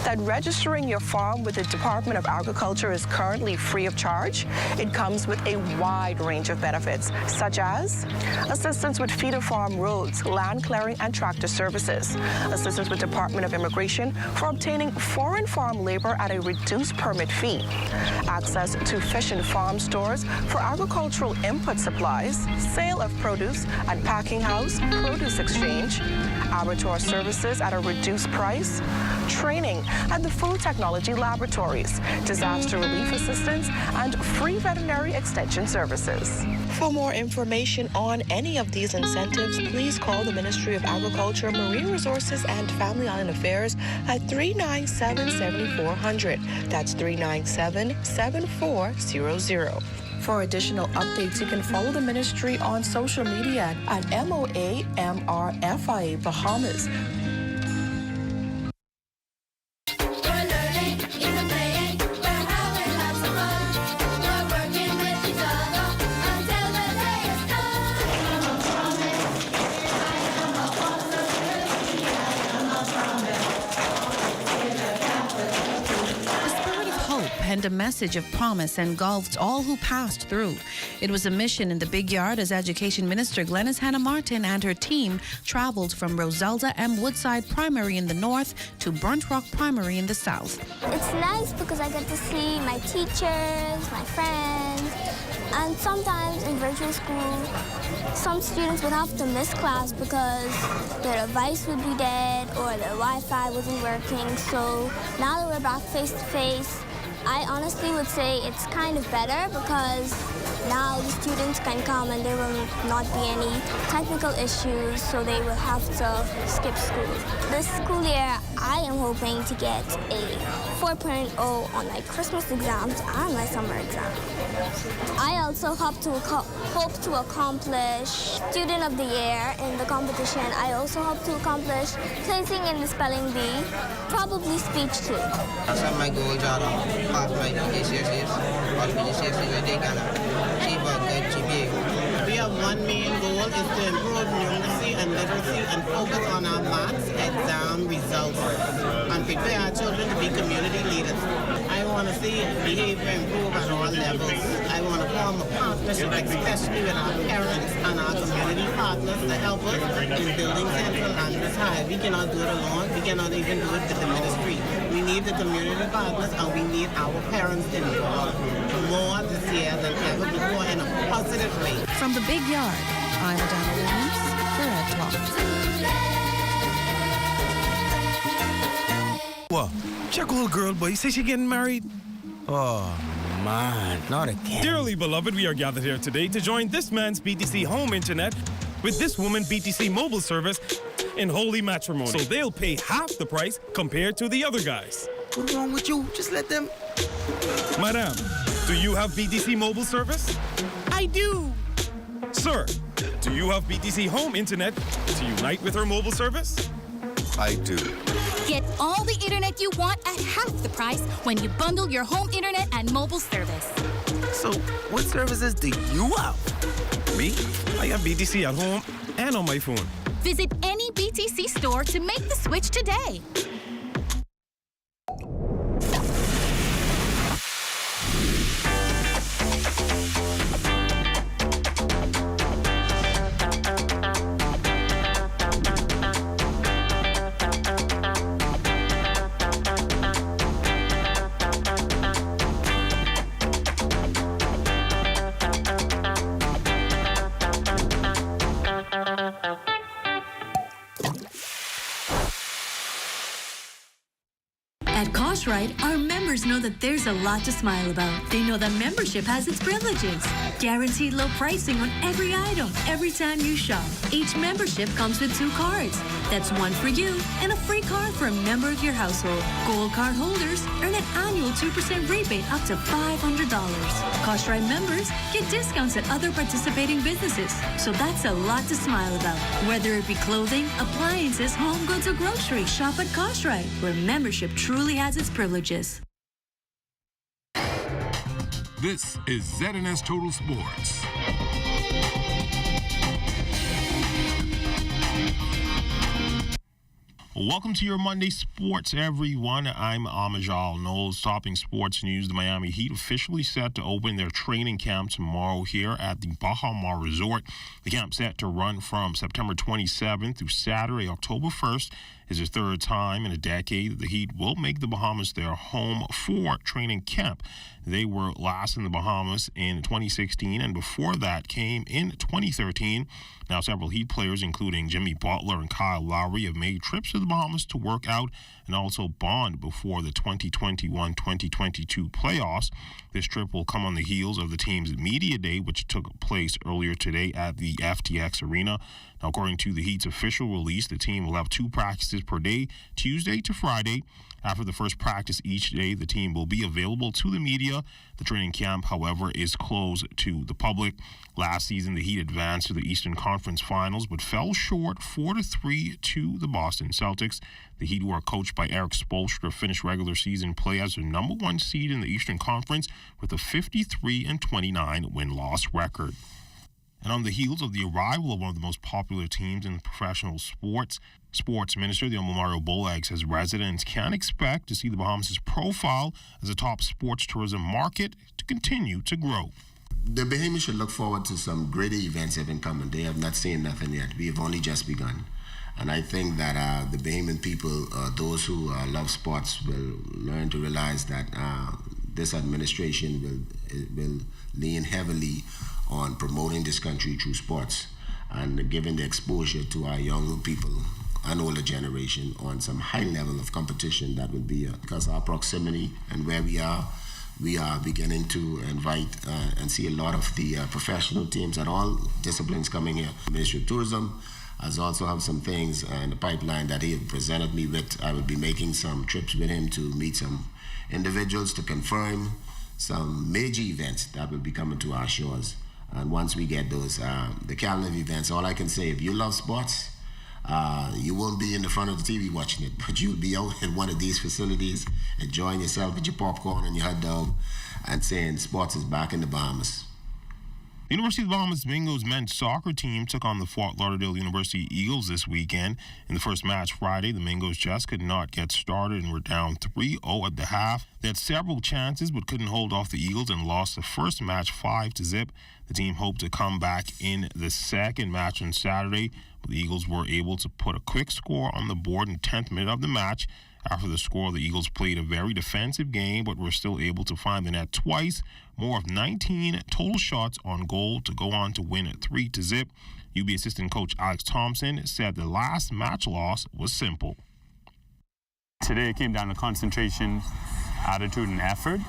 that registering your farm with the Department of Agriculture is currently free of charge? It comes with a wide range of benefits, such as assistance with feeder farm roads, land clearing, and tractor services, assistance with Department of Immigration for obtaining foreign farm labor at a reduced permit fee, access to fish and farm stores for agricultural input supplies, sale of produce at packing house, produce exchange, abattoir services at a reduced price, training at the Food Technology Laboratories, disaster relief assistance, and free veterinary extension services. For more information on any of these incentives, please call the Ministry of Agriculture, Marine Resources, and Family Island Affairs at 397-7400. That's 397-7400. For additional updates, you can follow the ministry on social media at MOAMRFIA Bahamas. send a message of promise and engulfed all who passed through. It was a mission in the big yard as Education Minister Glenys Hannah Martin and her team traveled from Roselda M. Woodside Primary in the north to Burnt Rock Primary in the south. It's nice because I get to see my teachers, my friends, and sometimes in virtual school, some students would have to miss class because their device would be dead or their Wi-Fi wasn't working. So now that we're back face-to-face, I honestly would say it's kind of better because now the students can come and there will not be any technical issues, so they will have to skip school. This school year, I am hoping to get a 4.0 on my Christmas exams and my summer exam. I also hope to accomplish Student of the Year in the competition. I also hope to accomplish placing in the spelling bee, probably speech too. Some of my goals are pass my GCSEs, or GCSEs, I think, and achieve a good GPA. We have one main goal is to improve numeracy and literacy and focus on our maths exam results and prepare our children to be community leaders. I want to see behavior improve at all levels. I want to form a partnership, especially with our parents and our community partners to help us in building Central Andrews High. We cannot do it alone. We cannot even do it with the ministry. We need the community partners and we need our parents involved more this year than ever before in a positive way. From the big yard, I'm Adana Williams for Ed Talk. What? Check old girl, boy. You say she getting married? Oh, man, not again. Dearly beloved, we are gathered here today to join this man's BTC home internet with this woman BTC mobile service in holy matrimony. So they'll pay half the price compared to the other guys. What's wrong with you? Just let them... Madam, do you have BTC mobile service? I do. Sir, do you have BTC home internet to unite with her mobile service? I do. Get all the internet you want at half the price when you bundle your home internet and mobile service. So, what services do you have? Me? I have BTC at home and on my phone. Visit any BTC store to make the switch today. Right, our members know that there's a lot to smile about. They know that membership has its privileges. Guaranteed low pricing on every item, every time you shop. Each membership comes with 2 cards. That's one for you and a free card for a member of your household. Gold card holders earn an annual 2% rebate up to $500. Costrite members get discounts at other participating businesses. So that's a lot to smile about. Whether it be clothing, appliances, home goods, or groceries, shop at Costrite, where membership truly has its privileges. This is ZNS Total Sports. Welcome to your Monday Sports, everyone. I'm Amajal Knowles. Topping sports news, the Miami Heat officially set to open their training camp tomorrow here at the Bahamas Resort. The camp set to run from September 27th through Saturday, October 1st. Is the third time in a decade that the Heat will make the Bahamas their home for training camp. They were last in the Bahamas in 2016, and before that came in 2013. Now, several Heat players, including Jimmy Butler and Kyle Lowry, have made trips to the Bahamas to work out and also bond before the 2021-2022 playoffs. This trip will come on the heels of the team's media day, which took place earlier today at the FTX Arena. Now, according to the Heat's official release, the team will have 2 practices per day, Tuesday to Friday. After the first practice each day, the team will be available to the media. The training camp, however, is closed to the public. Last season, the Heat advanced to the Eastern Conference Finals, but fell short 4-3 to the Boston Celtics. The Heat, who are coached by Eric Spoelstra, finished regular season play as the number 1 seed in the Eastern Conference with a 53-29 win-loss record. And on the heels of the arrival of one of the most popular teams in professional sports, Sports Minister, the Mario Bolag, says residents can expect to see the Bahamas' profile as a top sports tourism market to continue to grow. The Bahamians should look forward to some greater events that have been coming. They have not seen nothing yet. We have only just begun. And I think that the Bahamian people, those who love sports, will learn to realize that this administration will lean heavily on promoting this country through sports and giving the exposure to our young people and older generation on some high level of competition that will be because our proximity and where we are beginning to invite and see a lot of the professional teams at all disciplines coming here. The Ministry of Tourism has also have some things in the pipeline that he presented me with. I will be making some trips with him to meet some individuals to confirm some major events that will be coming to our shores. And once we get those, the calendar of events, all I can say, if you love sports, you won't be in the front of the TV watching it, but you'll be out in one of these facilities enjoying yourself with your popcorn and your hot dog and saying sports is back in the Bahamas. The University of the Bahamas Mingo's men's soccer team took on the Fort Lauderdale University Eagles this weekend. In the first match Friday, the Mingos just could not get started and were down 3-0 at the half. They had several chances but couldn't hold off the Eagles and lost the first match 5-0. The team hoped to come back in the second match on Saturday, but the Eagles were able to put a quick score on the board in the 10th minute of the match. After the score, the Eagles played a very defensive game, but were still able to find the net twice, more of 19 total shots on goal to go on to win at 3-0. UB assistant coach Alex Thompson said the last match loss was simple. Today it came down to concentration, attitude, and effort,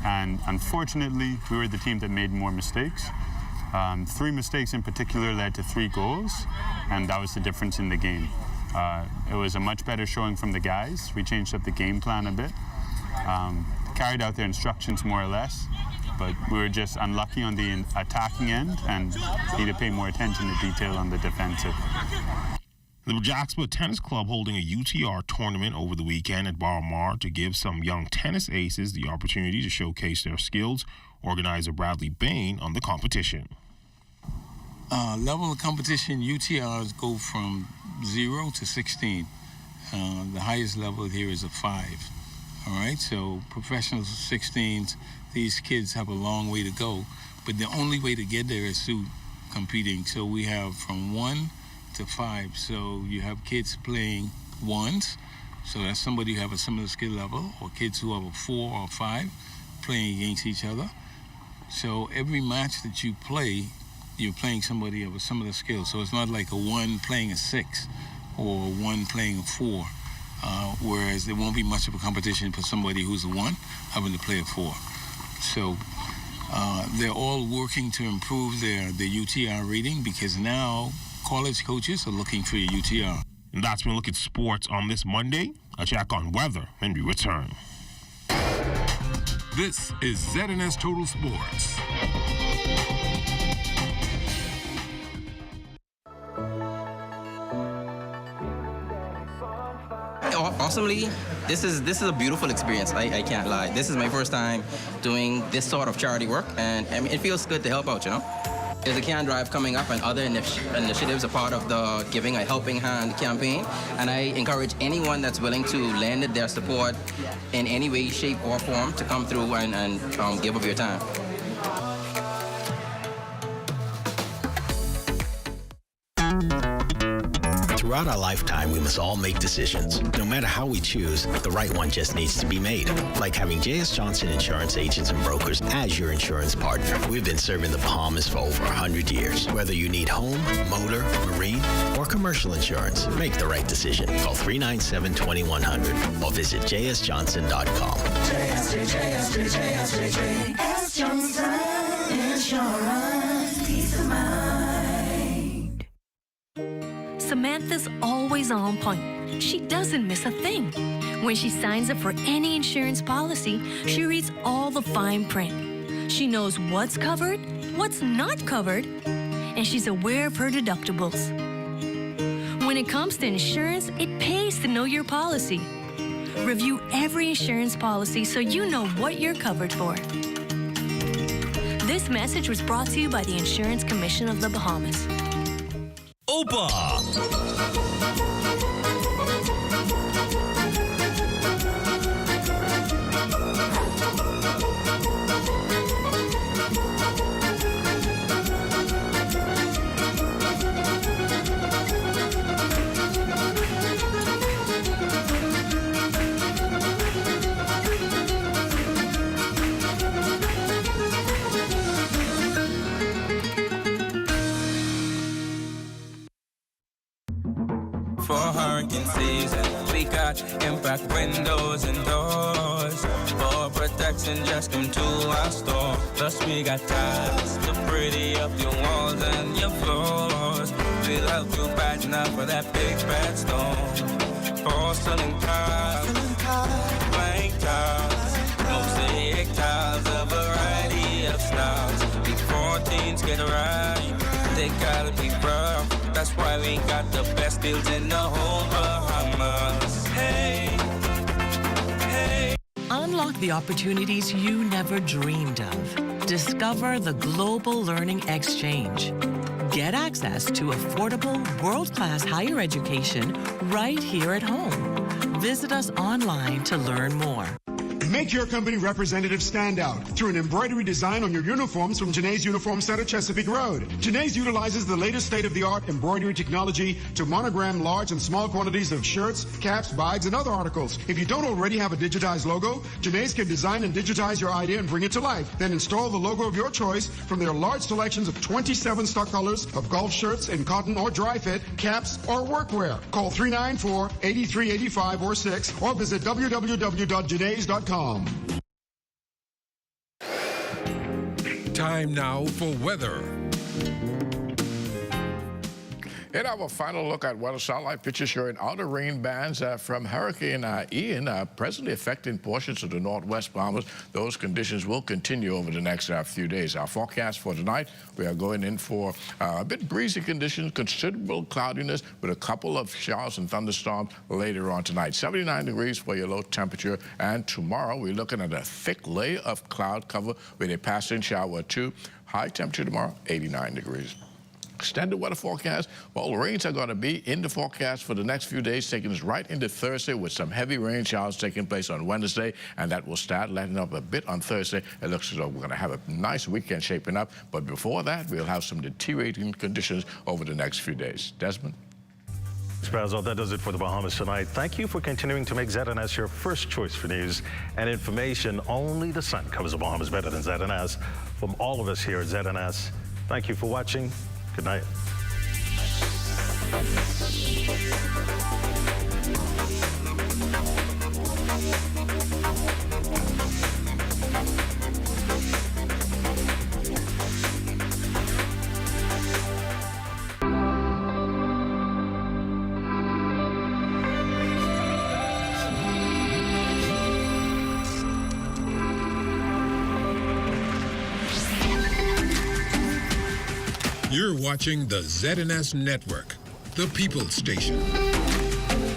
and unfortunately, we were the team that made more mistakes. 3 mistakes in particular led to 3 goals, and that was the difference in the game. It was a much better showing from the guys. We changed up the game plan a bit, carried out their instructions more or less, but we were just unlucky on the attacking end and need to pay more attention to detail on the defensive. The Jacksboro Tennis Club holding a UTR tournament over the weekend at Bahamas to give some young tennis aces the opportunity to showcase their skills. Organizer Bradley Bain on the competition. Level of competition, UTRs go from 0 to 16. The highest level here is a 5. All right, so professional 16s, these kids have a long way to go, but the only way to get there is through competing. So we have from 1 to 5. So you have kids playing 1s, so that's somebody who have a similar skill level, or kids who have a 4 or 5 playing against each other. So every match that you play, you're playing somebody of a similar skill. So it's not like a 1 playing a 6 or 1 playing a 4, whereas there won't be much of a competition for somebody who's a 1 having to play a 4. So they're all working to improve their UTR rating because now college coaches are looking for your UTR. And that's when we look at sports on this Monday. A check on weather when we return. This is ZNS Total Sports. Awesomely, this is a beautiful experience. I can't lie. This is my first time doing this sort of charity work, and I mean, it feels good to help out, you know. There's a can drive coming up and other initiatives are part of the Giving a Helping Hand campaign, and I encourage anyone that's willing to lend their support in any way, shape, or form to come through and give of your time. Throughout our lifetime, we must all make decisions. No matter how we choose, the right one just needs to be made. Like having J.S. Johnson Insurance Agents and Brokers as your insurance partner. We've been serving the Bahamas for over 100 years. Whether you need home, motor, marine, or commercial insurance, make the right decision. Call 397-2100 or visit jsjohnson.com. JS Johnson Insurance. Peace of mind. Samantha's always on point. She doesn't miss a thing. When she signs up for any insurance policy, she reads all the fine print. She knows what's covered, what's not covered, and she's aware of her deductibles. When it comes to insurance, it pays to know your policy. Review every insurance policy so you know what you're covered for. This message was brought to you by the Insurance Commission of the Bahamas. Opa! For hurricane season, we got impact windows and doors. For protection, just come to our store. Plus we got tiles to pretty up your walls and your floors. We'll help you brighten up for that big bad storm. Porcelain tiles, blank tiles, mosaic tiles, a variety of styles. Before teens get right, they gotta be rough. That's why we got the best deals in the whole Bahamas. Hey, hey. Unlock the opportunities you never dreamed of. Discover the Global Learning Exchange. Get access to affordable, world-class higher education right here at home. Visit us online to learn more. Make your company representative stand out through an embroidery design on your uniforms from Janae's Uniform Center, Chesapeake Road. Janae's utilizes the latest state-of-the-art embroidery technology to monogram large and small quantities of shirts, caps, bags, and other articles. If you don't already have a digitized logo, Janae's can design and digitize your idea and bring it to life. Then install the logo of your choice from their large selections of 27 stock colors of golf shirts in cotton or dry fit, caps, or workwear. Call 394-8385 or 6 or visit www.janaes.com. Time now for weather. In our final look at weather, satellite pictures showing outer rain bands from Hurricane Ian presently affecting portions of the northwest Bahamas. Those conditions will continue over the next few days. Our forecast for tonight, we are going in for a bit breezy conditions, considerable cloudiness with a couple of showers and thunderstorms later on tonight. 79 degrees for your low temperature. And tomorrow, we're looking at a thick layer of cloud cover with a passing shower or two. High temperature tomorrow, 89 degrees. Extended weather forecast. Well, rains are going to be in the forecast for the next few days, taking us right into Thursday with some heavy rain showers taking place on Wednesday, and that will start letting up a bit on Thursday. It looks as though we're going to have a nice weekend shaping up, but before that, we'll have some deteriorating conditions over the next few days. Desmond? Spazzo, that does it for the Bahamas tonight. Thank you for continuing to make ZNS your first choice for news and information. Only the sun covers the Bahamas better than ZNS. From all of us here at ZNS, thank you for watching. Good night. You're watching the ZNS Network, the People's Station.